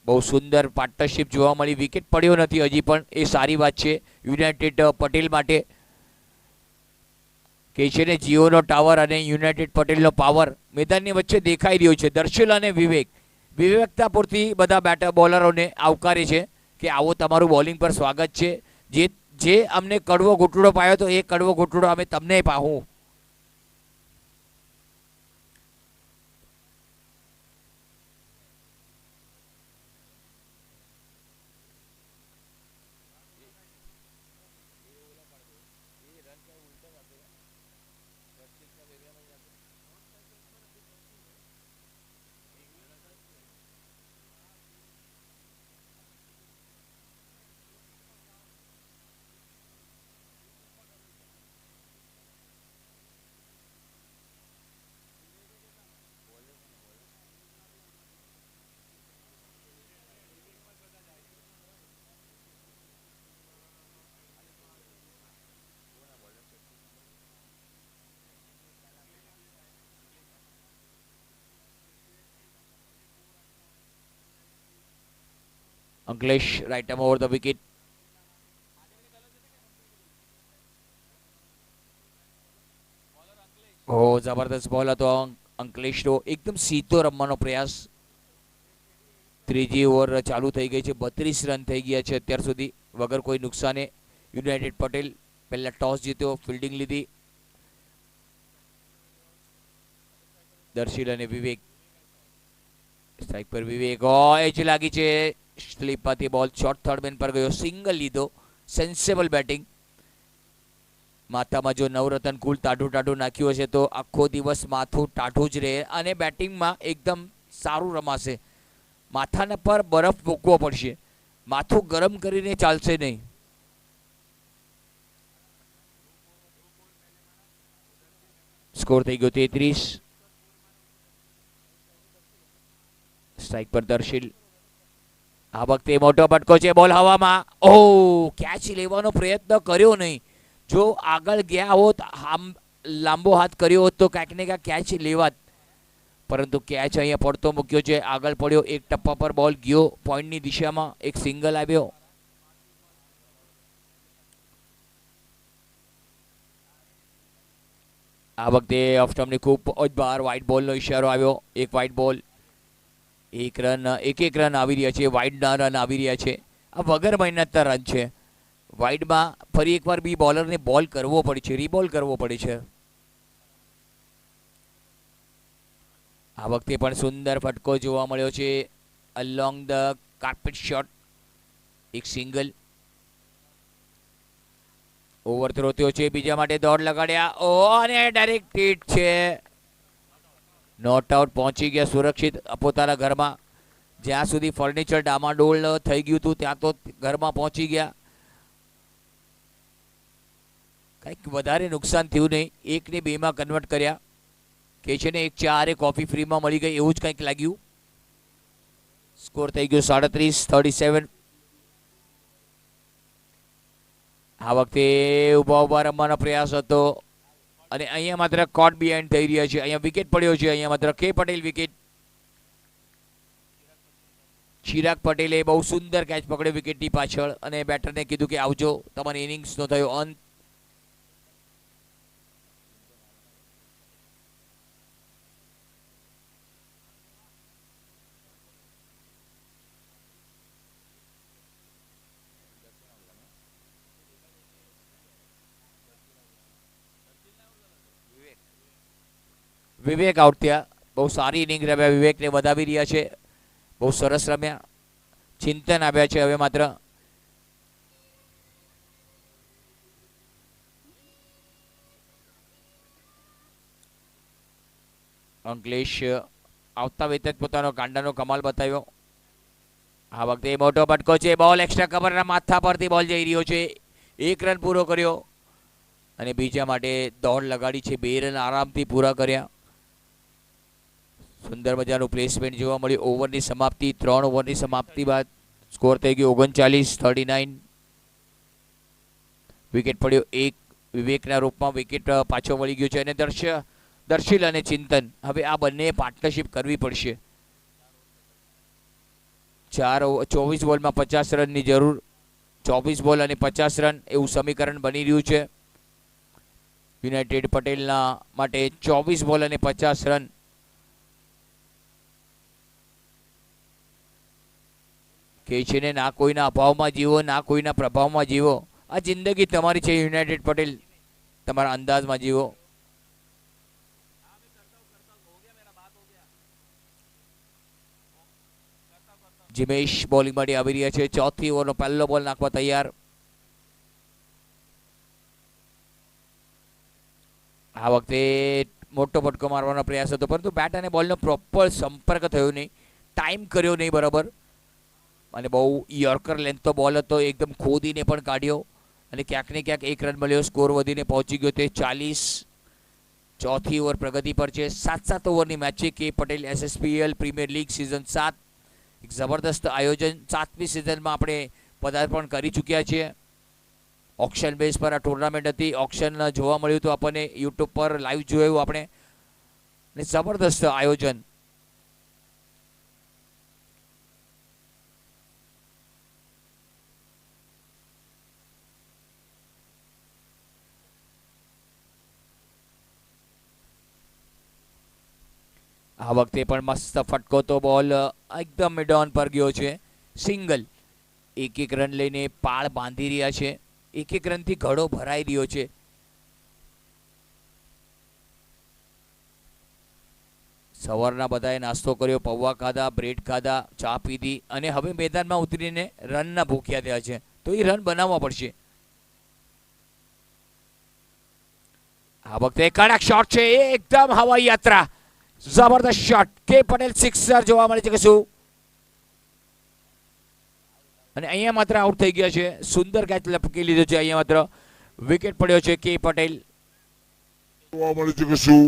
B: બહુ સુંદર પાર્ટનરશિપ જોવા મળી. વિકેટ પડ્યો નથી હજી પણ, એ સારી વાત છે યુનાઇટેડ પટેલ માટે. કે છે ને જીઓનો ટાવર અને યુનાઇટેડ પટેલનો પાવર મેદાનની વચ્ચે દેખાઈ રહ્યો છે. દર્શિલ અને વિવેકતાપૂર્તિ બધા બેટર બોલરોને આવકારે છે કે આવો તમારું બોલિંગ પર સ્વાગત છે. જે અમને કડવો ઘૂંટડો પાયો તો એ કડવો ઘૂંટડો અમે તમને પાહું. અંકલેશ right arm over the wicket. જબરદસ્ત બોલ હતો અંકલેશનો. એકદમ સીધો રમવાનો પ્રયાસ. ત્રીજી ઓવર ચાલુ થઈ ગઈ છે. 32 રન થઈ ગયા છે અત્યાર સુધી વગર કોઈ નુકસાને. યુનાઇટેડ પટેલ પહેલા ટોસ જીત્યો, ફિલ્ડિંગ લીધી. દર્શિલ અને વિવેક. સ્ટ્રાઇક પર વિવેક. એજ લાગી છે સ્લીપમાંથી બોલ શોર્ટ થર્ડ મેન પર ગયો. સિંગલ લીધો. સેન્સેબલ બેટિંગ. માથામાં જો નવરત્ન કુલ ટાઢું નાખ્યું હશે તો આખો દિવસ માથું ટાઢું જ રહે અને બેટિંગમાં એકદમ સારું રમાશે. માથાના પર બરફ મૂકવો પડશે. માથું ગરમ કરીને ચાલશે નહીં. સ્કોર થઈ ગયો 33. સ્ટ્રાઇક પર દર્શિલ. આ વખતે મોટો ફટકો છે. બોલ હવામાં. કેચ લેવાનો પ્રયત્ન કર્યો નહીં. જો આગળ ગયા હોત, લાંબો હાથ કર્યો હોત તો ક્યાંક ને ક્યાંક કેચ લેવાત. પરંતુ કેચ અહીંયા પડતો મૂક્યો છે. આગળ પડ્યો. એક ટપ્પા પર બોલ ગયો પોઈન્ટની દિશામાં. એક સિંગલ આવ્યો. આ વખતે ઓફ સ્ટમ્પની ખૂબ જ બહાર વ્હાઇટ બોલનો ઇશારો આવ્યો. એક વ્હાઇટ બોલ. એક રન આવી રહ્યા છે. વાઇડના રન આવી રહ્યા છે. આ વગર મહેનતના રન છે. વાઇડમાં ફરી એકવાર બી બોલરને બોલ કરવો પડે છે, રીબોલ કરવો પડે છે. આ વખતે પણ સુંદર ફટકો જોવા મળ્યો છે. Along the carpet shot. એક સિંગલ. ઓવર થ્રો થયો છે. બીજા માટે દોડ લગાડ્યા. અને ડાયરેક્ટ હિટ છે. Not out. પહોંચી ગયા સુરક્ષિત પોતાના ઘરમાં. જ્યાં સુધી ફર્નિચર ડામાડોળ થઈ ગયું હતું ત્યાં તો ઘરમાં પહોંચી ગયા. કંઈક વધારે નુકસાન થયું નહીં. 1 ને 2 માં કન્વર્ટ કર્યા. કે છે ને 1 ચા અને કોફી ફ્રીમાં મળી ગઈ એવું જ કંઈક લાગ્યું. સ્કોર થઈ ગયો 37. આ વખતે ઉભા રમવાનો પ્રયાસ હતો અને અહીંયા માત્ર કોટ બિહાઇન્ડ થઈ રહ્યા છે. અહીંયા વિકેટ પડ્યો છે. અહીંયા માત્ર કે પટેલ વિકેટ. ચિરાગ પટેલે બહુ સુંદર કેચ પકડ્યો વિકેટની પાછળ અને બેટરને કીધું કે આવજો, તમારી ઇનિંગ્સનો થયો અંત. વિવેક આઉટ થયા. બહુ સારી ઇનિંગ રમ્યા. વિવેકને વધાવી રહ્યા છે. બહુ સરસ રમ્યા. ચિંતન આવ્યા છે હવે માત્ર. અંકલેશ આવતા વેત જ પોતાનો કાંડાનો કમાલ બતાવ્યો. આ વખતે મોટો ફટકો છે, બોલ એક્સ્ટ્રા કવરના માથા પરથી બોલ જઈ રહ્યો છે. 1 રન પૂરો કર્યો અને બીજા માટે દોડ લગાડી છે. 2 રન આરામથી પૂરા કર્યા. સુંદર મજાનું પ્લેસમેન્ટ જોવા મળ્યું. ઓવરની સમાપ્તિ 3 ઓવરની સમાપ્તિ બાદ સ્કોર થઈ ગયો 39-39. વિકેટ પડ્યો 1. વિવેકના રૂપમાં વિકેટ પાછો વળી ગયો છે અને દર્શિલ અને ચિંતન હવે આ બંને પાર્ટનરશિપ કરવી પડશે. 24 બોલમાં 50 રનની જરૂર. 24 બોલ અને 50 રન એવું સમીકરણ બની રહ્યું છે યુનાઇટેડ પટેલના માટે. 24 બોલ અને 50 રન. કે છે ને ના કોઈના અભાવમાં જીવો ના કોઈના પ્રભાવમાં જીવો. આ જિંદગી તમારી છે યુનાઇટેડ પટેલ, તમારા અંદાજમાં જીવો. જીમેશ બોલિંગ માટે આવી રહ્યા છે. 4થી ઓવરનો પહેલો બોલ નાખવા તૈયાર. આ વખતે મોટો ફટકો મારવાનો પ્રયાસ હતો પરંતુ બેટ અને બોલનો પ્રોપર સંપર્ક થયો નહીં, ટાઈમ કર્યો નહીં બરાબર. અને બહુ યોર્કર લેન્થનો બોલ હતો, એકદમ ખોદીને પણ કાઢ્યો અને ક્યાંક ને ક્યાંક 1 રન મળ્યો. સ્કોર વધીને પહોંચી ગયો તે 40. 4થી ઓવર પ્રગતિ પર છે. 7 ઓવરની મેચ છે. કે Patel SSPL premier league season 7. એક જબરદસ્ત આયોજન. 7મી સિઝનમાં આપણે પદાર્પણ કરી ચૂક્યા છીએ. ઓક્શન બેઝ પર આ ટુર્નામેન્ટ હતી. ઓક્શન જોવા મળ્યું હતું આપણને યુટ્યુબ પર લાઈવ જોયું આપણે અને જબરદસ્ત આયોજન. આ વખતે પણ મસ્ત ફટકો તો બોલ એકદમ મિડ ઓન પર ગયો છે. સિંગલ. 1 રન લઈને પાળ બાંધી રહ્યા છે. 1 રનથી ઘડો ભરાઈ રહ્યો છે. સવારના બધાએ નાસ્તો કર્યો, પૌવા ખાધા, બ્રેડ ખાધા, ચા પીધી અને હવે મેદાનમાં ઉતરીને રનના ભૂખ્યા થયા છે. તો એ રન બનાવવા પડશે. આ વખતે કડક શોટ છે, એકદમ હવાઈ યાત્રા. જબરદસ્ત શોટ. કે પટેલ સિક્સર જોવા મળે છે કે શું? અને અહીંયા માત્ર આઉટ થઈ ગયા છે. સુંદર કેચ લપકી લીધો છે. અહીંયા માત્ર વિકેટ પડ્યો છે. કે પટેલ
A: જોવા મળે છે કે શું?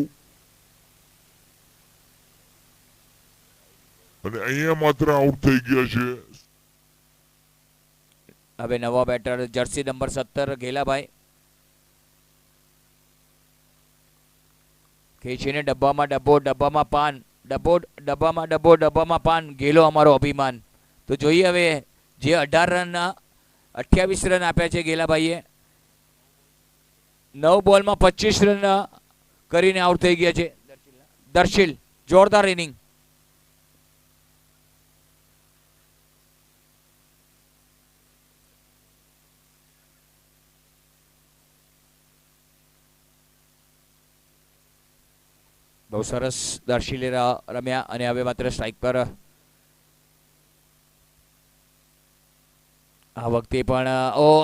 A: અને અહીંયા માત્ર આઉટ થઈ ગયા છે.
B: હવે નવા બેટર જર્સી નંબર 17 ઘેલાભાઈ કે છે ને ડબ્બામાં ડબ્બો ડબ્બામાં પાન, ડબ્બામાં ડબ્બો ડબ્બામાં પાન, ગેલો અમારો અભિમાન. તો જોઈએ હવે જે 18 રનના 28 રન આપ્યા છે ગેલાભાઈએ, 9 બોલમાં 25 રન કરીને આઉટ થઈ ગયા છે. દર્શિલ જોરદાર ઇનિંગ. બહુ સરસ દર્શિલે રમ્યા અને હવે માત્ર સ્ટ્રાઇક પર. આ વખતે પણ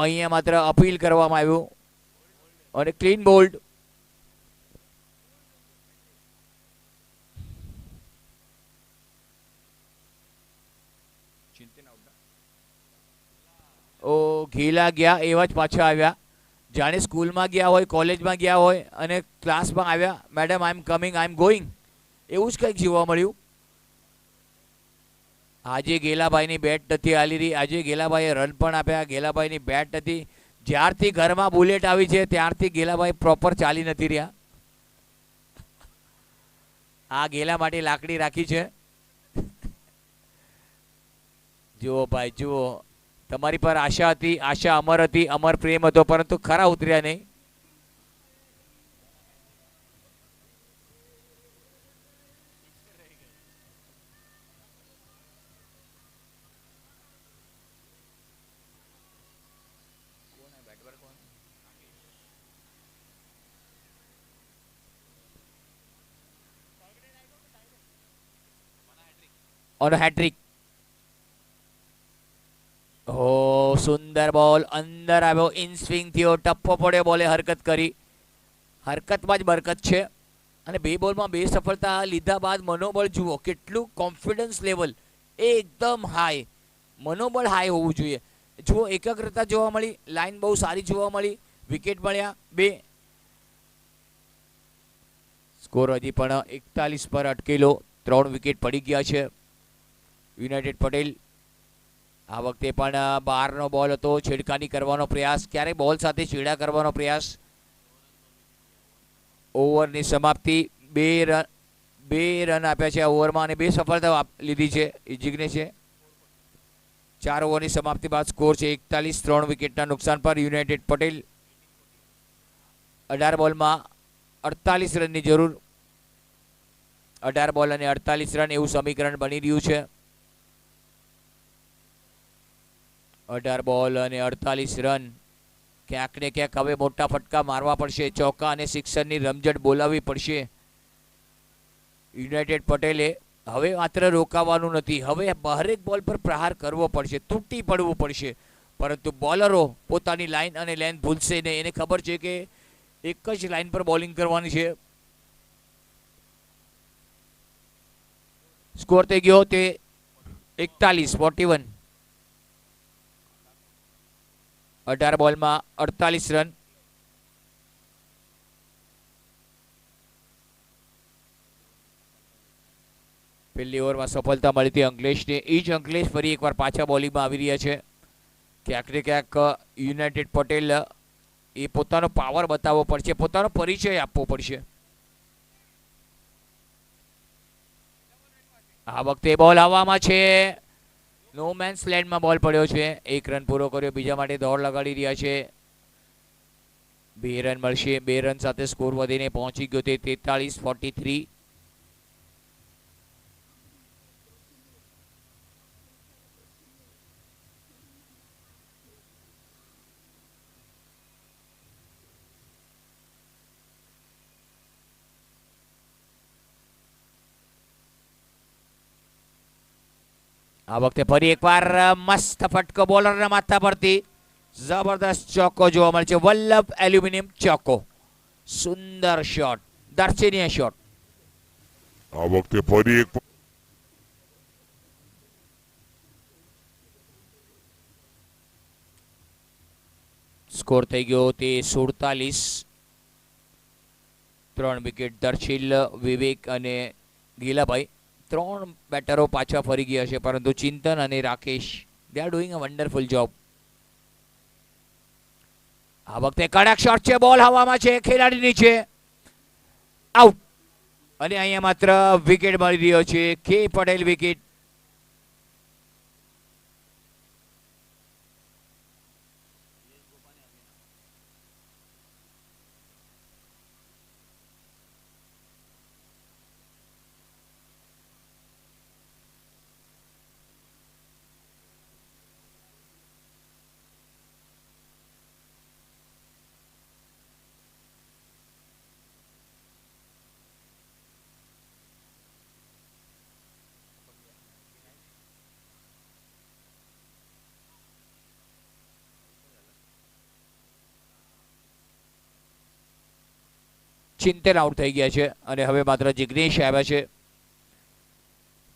B: અહીંયા માત્ર અપીલ કરવામાં આવ્યું અને ક્લીન બોલ્ડ. ઘેલા ગયા એવા જ પાછા આવ્યા, જાણે સ્કૂલમાં ગયા હોય, કોલેજમાં ગયા હોય અને ક્લાસમાં આવ્યા, madam I am coming, I am going, એવું જ કંઈક જોવા મળ્યું. આજે ગેલાભાઈની બેટ નથી હાલી રહી. આજે ગેલાભાઈએ રન પણ આપ્યા. ગેલાભાઈની બેટ નથી. જ્યારથી ઘરમાં બુલેટ આવી છે ત્યારથી ગેલાભાઈ પ્રોપર ચાલી નથી રહ્યા. આ ગેલા માટે લાકડી રાખી છે. જુઓ ભાઈ જુઓ, તમારી પર આશા હતી, આશા અમર હતી, અમર પ્રેમ હતો, પરંતુ ખરા ઉતર્યા નહીં. और हैट्रिक. ઓ સુંદર બોલ અંદર આવ્યો, ઇન સ્વિંગ થયો, ટપ્પો પડ્યો, બોલે હરકત કરી. હરકતમાં જ બરકત છે. અને 2 બોલમાં 2 સફળતા લીધા બાદ મનોબળ જુઓ કેટલું, કોન્ફિડન્સ લેવલ એકદમ હાઈ, મનોબળ હાઈ હોવું જોઈએ. જુઓ એકાગ્રતા જોવા મળી, લાઈન બહુ સારી જોવા મળી, વિકેટ મળ્યા 2. સ્કોર હજી પણ 41 પર અટકેલો, 3 વિકેટ પડી ગયા છે. યુનાઇટેડ પટેલ આ વખતે પણ બહારનો બોલ હતો, છેડખાની કરવાનો પ્રયાસ, ક્યારે બોલ સાથે છેડા કરવાનો પ્રયાસ. ઓવરની સમાપ્તિ, 2 રન આપ્યા છે આ ઓવરમાં અને 2 સફળતા લીધી છે જિગ્નેશે. 4 ઓવરની સમાપ્તિ બાદ સ્કોર છે 41, 3 વિકેટના નુકસાન પર યુનાઇટેડ પટેલ. 18 બોલમાં 48 રનની જરૂર. 18 બોલ અને 48 રન એવું સમીકરણ બની રહ્યું છે. 18 બોલ અને 48 રન. ક્યાંક ને ક્યાંક હવે મોટા ફટકા મારવા પડશે, ચોકા અને સિક્સરની રમઝટ બોલાવવી પડશે. યુનાઇટેડ પટેલે હવે માત્ર રોકાવાનું નથી, હવે હરેક બોલ પર પ્રહાર કરવો પડશે, તૂટી પડવું પડશે. પરંતુ બોલરો પોતાની લાઈન અને લેન્થ ભૂલશે નહીં. એને ખબર છે કે એક જ લાઈન પર બોલિંગ કરવાની છે. સ્કોર થઈ ગયો તે 41-41. 18 બોલમાં 48 રન. પહેલી ઓવરમાં સફળતા મળી હતી અંકલેશને. એ જ અંકલેશ ફરી એકવાર પાછા બોલિંગમાં આવી રહ્યા છે. ક્યાંક ને ક્યાંક યુનાઇટેડ પટેલ એ પોતાનો પાવર બતાવવો પડશે, પોતાનો પરિચય આપવો પડશે. આ વખતે બોલ હવામાં છે, નો મેન્સ લેન્ડમાં બોલ પડ્યો છે. 1 રન પૂરો કર્યો, બીજા માટે દોડ લગાડી રહ્યા છે. 2 રન મળશે, 2 રન સાથે સ્કોર વધીને પહોંચી ગયો તે 43-43. આ વખતે ફરી એકવાર મસ્ત ફટકો બોલરના માથા પરથી, જબરદસ્ત ચોક્કો જોવા મળે છે. વલ્લભ એલ્યુમિનિયમ ચોક્કો, સુંદર શોટ, દર્શનીય શોટ.
A: આ વખતે ફરી એક
B: સ્કોર થઈ ગયો તે 47. 3 વિકેટ દર્શિલ, વિવેક અને ગીલાભાઈ, 3 બેટરો પાછા ફરી ગયા છે. પરંતુ ચિંતન અને Rakesh, they are doing a wonderful job. આ વખતે કડક શોટ છે, બોલ હવામાં છે, ખેલાડી નીચે, આઉટ. અને અહીંયા માત્ર વિકેટ મળી રહ્યો છે, કે પટેલ વિકેટ. ચિંતન આઉટ થઈ ગયા છે અને હવે માત્ર જિગ્નેશ આવ્યા છે.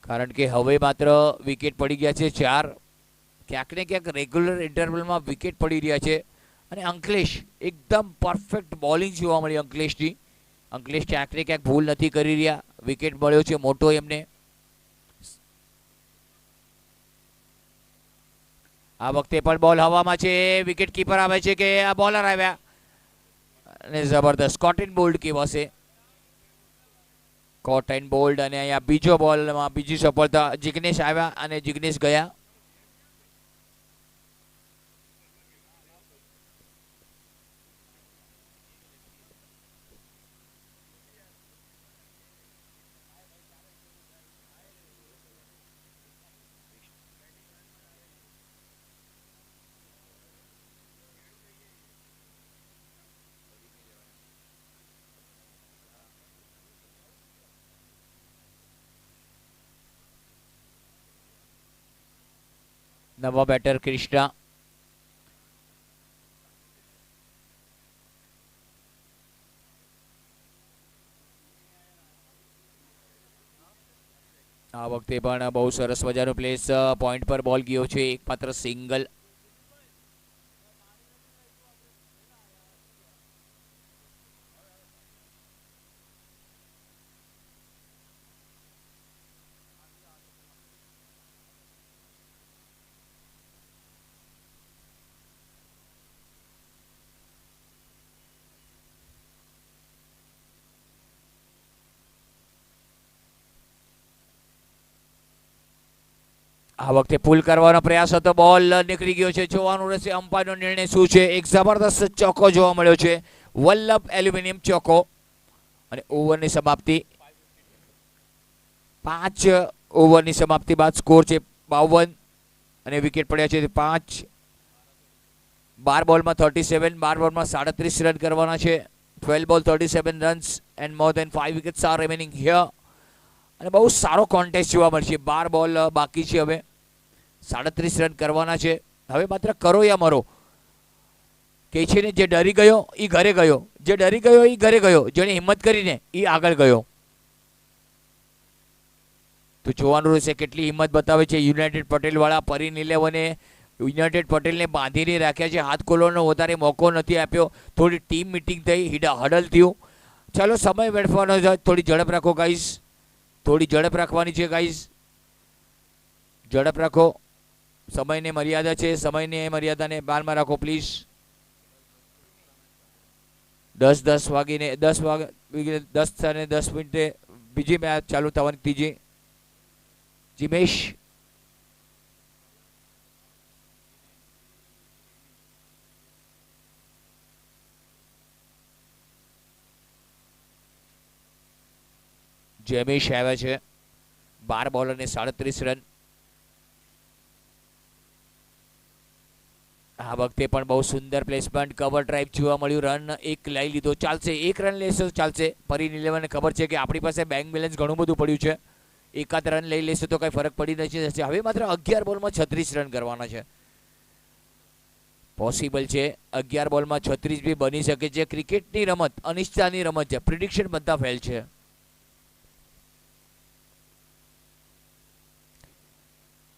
B: કારણ કે હવે માત્ર વિકેટ પડી ગયા છે 4. ક્યાંક ને ક્યાંક રેગ્યુલર ઇન્ટરવલમાં વિકેટ પડી રહ્યા છે. અને અંકલેશ એકદમ પરફેક્ટ બોલિંગ જોવા મળી અંકલેશની. અંકલેશ ક્યાંક ને ક્યાંક ભૂલ નથી કરી રહ્યા. વિકેટ મળ્યો છે મોટો એમને. આ વખતે પણ બોલ હવામાં છે, વિકેટ કીપર આવે છે કે આ બોલર આવ્યા અને જબરદસ્ત કોટ એન્ડ બોલ્ડ કહેવાશે. કોટ એન્ડ બોલ્ડ. અને અહીંયા બીજો બોલમાં બીજી સફળતા. જિગ્નેશ આવ્યા અને જિગ્નેશ ગયા. નવા બેટર ક્રિષ્ના. વખતે પણ બહુ સરસ મજાનો પ્લેસ, પોઈન્ટ પર બોલ ગયો છે, એકમાત્ર સિંગલ. આ વખતે પુલ કરવાનો પ્રયાસ હતો, બોલ નીકળી ગયો છે. જોવાનું રહેશે અમ્પાયરનો નિર્ણય શું છે. એક જબરદસ્ત ચોકો જોવા મળ્યો છે, વલ્લભ એલ્યુમિનિયમ ચોકો. અને ઓવરની સમાપ્તિ 5 ઓવરની સમાપ્તિ બાદ સ્કોર છે 52 અને વિકેટ પડ્યા છે 5. 12 બોલમાં 37, 12 બોલમાં 37 રન કરવાના છે. 12 ball 37 runs and more than 5 wickets are remaining here. અને બહુ સારો કોન્ટેસ્ટ જોવા મળશે. 12 બોલ બાકી છે, હવે 37 રન કરવાના છે. હવે માત્ર કરો યા મરો કે છે ને, જે ડરી ગયો એ ઘરે ગયો, જે ડરી ગયો એ ઘરે ગયો, જેને હિંમત કરીને એ આગળ ગયો. તો જોવાનું રહેશે કેટલી હિંમત બતાવે છે યુનાઇટેડ પટેલ વાળા. પરીન 11એ યુનાઇટેડ પટેલને બાંધીને રાખ્યા છે, હાથ ખોલવાનો વધારે મોકો નથી આપ્યો. થોડી ટીમ મિટિંગ થઈ, હડલ થયું. ચાલો સમય વેડફવાનો છે, થોડી ઝડપ રાખો ગાઈઝ, થોડી ઝડપ રાખવાની છે ગાઈઝ, ઝડપ રાખો. સમયને મર્યાદા છે, સમયની મર્યાદાને બારમાં રાખો પ્લીઝ. 10 વાગીને 10 અને 10 મિનિટે બીજી મેચ ચાલુ થવાની, ત્રીજી. જીમેશ જેમેશ આવ્યા છે, 12 બોલ અને 37 રન. આ વખતે પણ બહુ સુંદર પ્લેસમેન્ટ, કવર ડ્રાઈવ જોવા મળ્યું. રન એક લઈ લીધો, ચાલશે. એક રન લેશે તો ચાલશે. પરીન 11ને ખબર છે કે આપણી પાસે બેંક બેલેન્સ ઘણું બધું પડ્યું છે, એકાદ રન લઈ લેશે તો કંઈ ફરક પડી નથી જશે. હવે માત્ર 11 બોલમાં 36 રન કરવાના છે. પોસિબલ છે 11 બોલમાં 36 બી બની શકે છે. ક્રિકેટની રમત અનિશ્ચિતતાની રમત છે, પ્રિડિક્શન બધા ફેલ છે.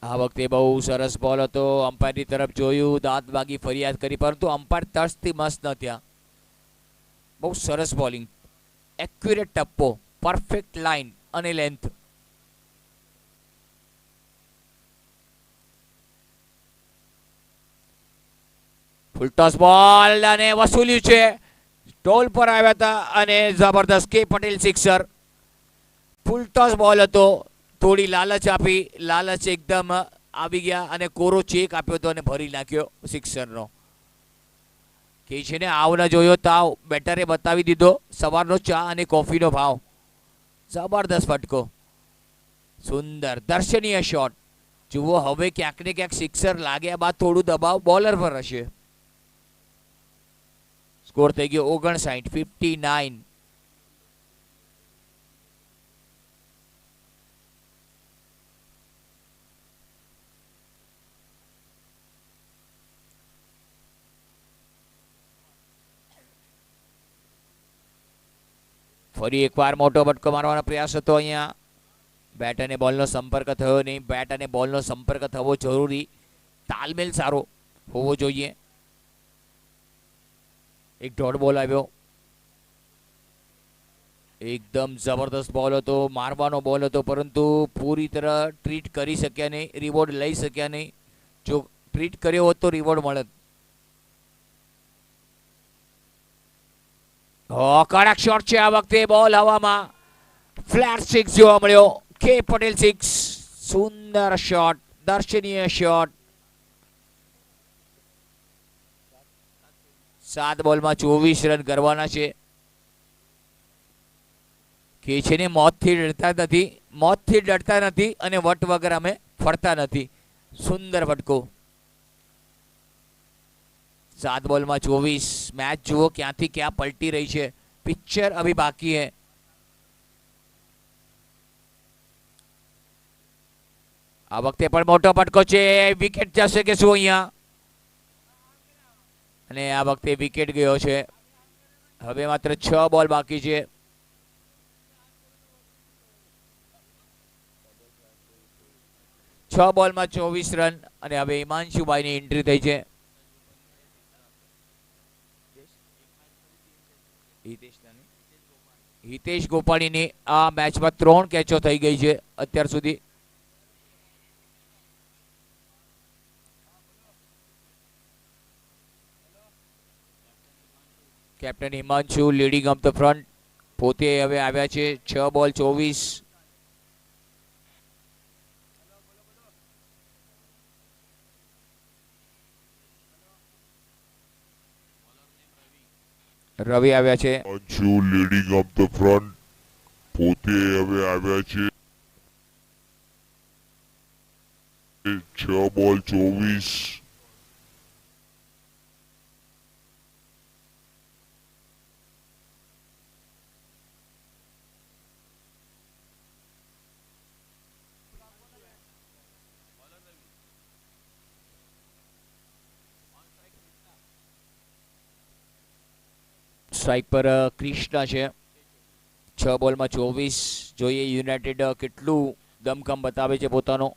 B: આ વખતે બહુ સરસ બોલ હતો. અમ્પાયરની તરફ જોયું, દાંત વાગી ફરિયાદ કરી, પરંતુ અમ્પાયર તરસથી મસ્ત ન થયા. બહુ સરસ બોલિંગ, એક્યુરેટ ટપ્પો, પરફેક્ટ લાઇન અને લેન્થ. ફૂલટોસ બોલ અને વસૂલ્યું છે, ટોલ પર આવ્યા હતા અને જબરદસ્ત કે પટેલ સિક્સર. ફૂલટોસ બોલ હતો, થોડી લાલચ આપી, લાલચ એકદમ આવી ગયા અને કોરો ચેક આપ્યો હતો અને ભરી નાખ્યો સિક્સરનો. કે છે ને આવના જોયો તાવ, બેટરે બતાવી દીધો સવારનો ચા અને કોફીનો ભાવ. જબરદસ્ત ફટકો, સુંદર દર્શનીય શોટ. જુઓ હવે ક્યાંક ને ક્યાંક સિક્સર લાગ્યા બાદ થોડું દબાવ બોલર પર હશે. સ્કોર થઈ ગયો 59, 59. ફરી એકવાર મોટો બટકો મારવાનો પ્રયાસ હતો. અહીંયા બેટ અને બોલનો સંપર્ક થયો નહીં. બેટ અને બોલનો સંપર્ક થવો જરૂરી, તાલમેલ સારો હોવો જોઈએ. એક ડોટ બોલ આવ્યો, એકદમ જબરદસ્ત બોલ હતો, મારવાનો બોલ હતો, પરંતુ પૂરી તરહ ટ્રીટ કરી શક્યા નહીં, રિવોર્ડ લઈ શક્યા નહીં. જો ટ્રીટ કર્યો હોત તો રિવોર્ડ મળત. કડક શોટ છે આ વખતે, બોલ હવામાં, ફ્લેટ સિક્સ જોવા મળ્યો. કે પટેલ સિક્સ, સુંદર શોટ, દર્શનીય શોટ. 7 બોલમાં 24 રન કરવાના છે. કે છે ને મોતથી ડરતા નથી અને વટ વગર અમે ફરતા નથી. સુંદર ફટકો. 7 બોલમાં 24. मैच જુઓ ક્યાંથી ક્યાં પલટી રહી છે. પિક્ચર અભી બાકી है. આ વખતે પણ મોટો ફટકો છે, વિકેટ જશે કે શું અહીંયા? અને આ વખતે વિકેટ ગયો છે. હવે માત્ર 6 બોલ બાકી છે. 6 બોલમાં 24 રન અને હવે હિમાંશુભાઈની એન્ટ્રી થઈ છે. હિતેશ ગોપાણીની આ મેચમાં 3 કેચો થઈ ગઈ છે અત્યાર સુધી. Captain Himanshu leading up the front. પોતે હવે આવ્યા છે 6 બોલ 24. રવિ આવ્યા છે.
A: Himanshu leading up the front. પોતે હવે આવ્યા છે 6 બોલ 24.
B: સ્ટ્રાઇક પર ક્રિષ્ના છે. 6 બોલમાં 24. જોઈએ યુનાઇટેડ કેટલું દમખમ બતાવે છે પોતાનો.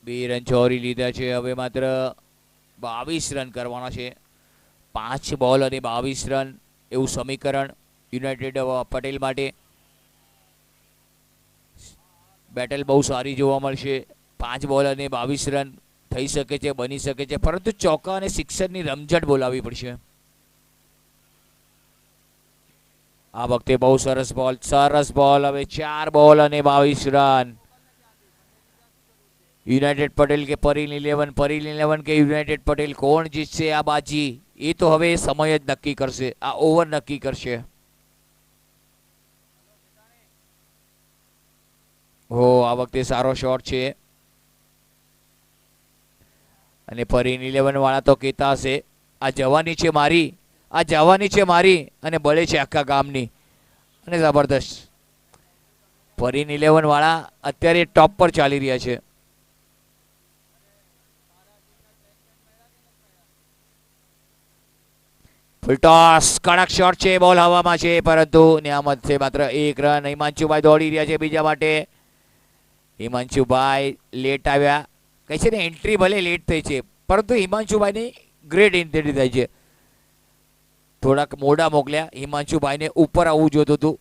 B: બે રન ચોરી લીધા છે. હવે માત્ર 22 રન કરવાના છે. 5 બોલ અને 22 રન એવું સમીકરણ યુનાઇટેડ પટેલ માટે. બેટલ બહુ સારી જોવા મળશે. 5 બોલ અને 22 રન થઈ શકે છે, બની શકે છે, પરંતુ ચોકા અને સિક્સરની રમઝટ બોલાવવી પડશે. આ વખતે બહુ સરસ બોલ. હવે 4 બોલ અને 22 રન. યુનાઇટેડ પટેલ કે પરીલ 11 કે યુનાઇટેડ પટેલ, કોણ જીતશે આ બાજી એ તો હવે સમય જ નક્કી કરશે, આ ઓવર નક્કી કરશે. આ વખતે સારો શોટ છે અને પરીન 11 વાળા તો કહેતા હશે આ જવાની છે મારી અને બળે છે આખા ગામની. અને જબરદસ્ત પરીન 11 વાળા અત્યારે ટોપ પર ચાલી રહ્યા છે. ફૂલટોસ કડક શોટ છે. બોલ હવામાં છે પરંતુ નિયામત છે. માત્ર 1 રન. હિમાંશુભાઈ દોડી રહ્યા છે બીજા માટે. હિમાંશુભાઈ લેટ આવ્યા. કહે છે ને એન્ટ્રી ભલે લેટ થઈ છે પરંતુ હિમાંશુભાઈની ગ્રેટ એન્ટ્રી થઈ છે. થોડાક મોડા મોકલ્યા. હિમાંશુભાઈને ઉપર આવવું જોતું હતું.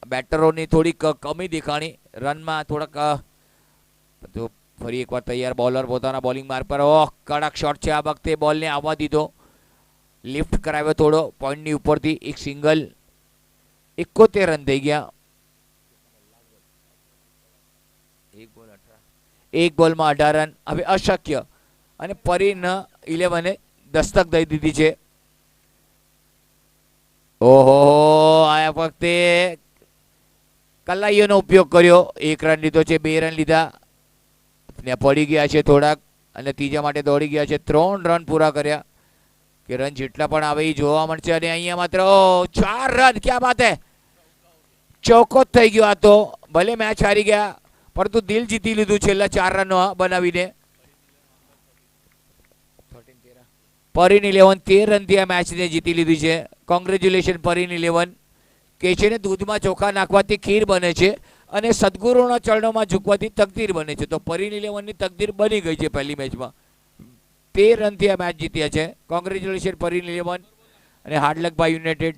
B: બેટરોની થોડીક કમી દેખાણી રનમાં. થોડાક ફરી એકવાર તૈયાર બોલર પોતાના બોલિંગ માર્ક પર. કડક શોટ છે. આ વખતે બોલને આવવા દીધો, લિફ્ટ કરાવ્યો થોડો પોઈન્ટની ઉપરથી. એક સિંગલ. 71 રન થઈ ગયા. 1 બોલમાં 18 રન. હવે અશક્ય અને પરીન 11 દસ્તક દઈ દીધી છે. આ વખતે કલાઈઓનો ઉપયોગ કર્યો. 1 રન લીધો છે, 2 રન લીધા ને પડી ગયા છે થોડાક અને ત્રીજા માટે દોડી ગયા છે. 3 રન પૂરા કર્યા કે રન જેટલા પણ આવે એ જોવા મળશે. અને અહીંયા માત્ર 4 રન. ક્યાં વાત હે, ચોકો જ થઈ ગયો. આ તો ભલે મેચ હારી ગયા પરંતુ દિલ જીતી લીધું છેલ્લા 4 રન બનાવીને. પરીન 11 13 રનથી આ મેચને જીતી લીધી છે. કોંગ્રેચ્યુલેશન પરીન 11. કે છે ને દૂધમાં ચોખા નાખવાથી ખીર બને છે અને સદગુરુના ચરણોમાં ઝૂકવાથી તકદીર બને છે. તો પરીન 11ની તકદીર બની ગઈ છે પહેલી મેચમાં. 13 રનથી આ મેચ જીત્યા છે. કોંગ્રેચ્યુલેશન પરીન 11 અને હાર્ડ લક બાય યુનાઇટેડ.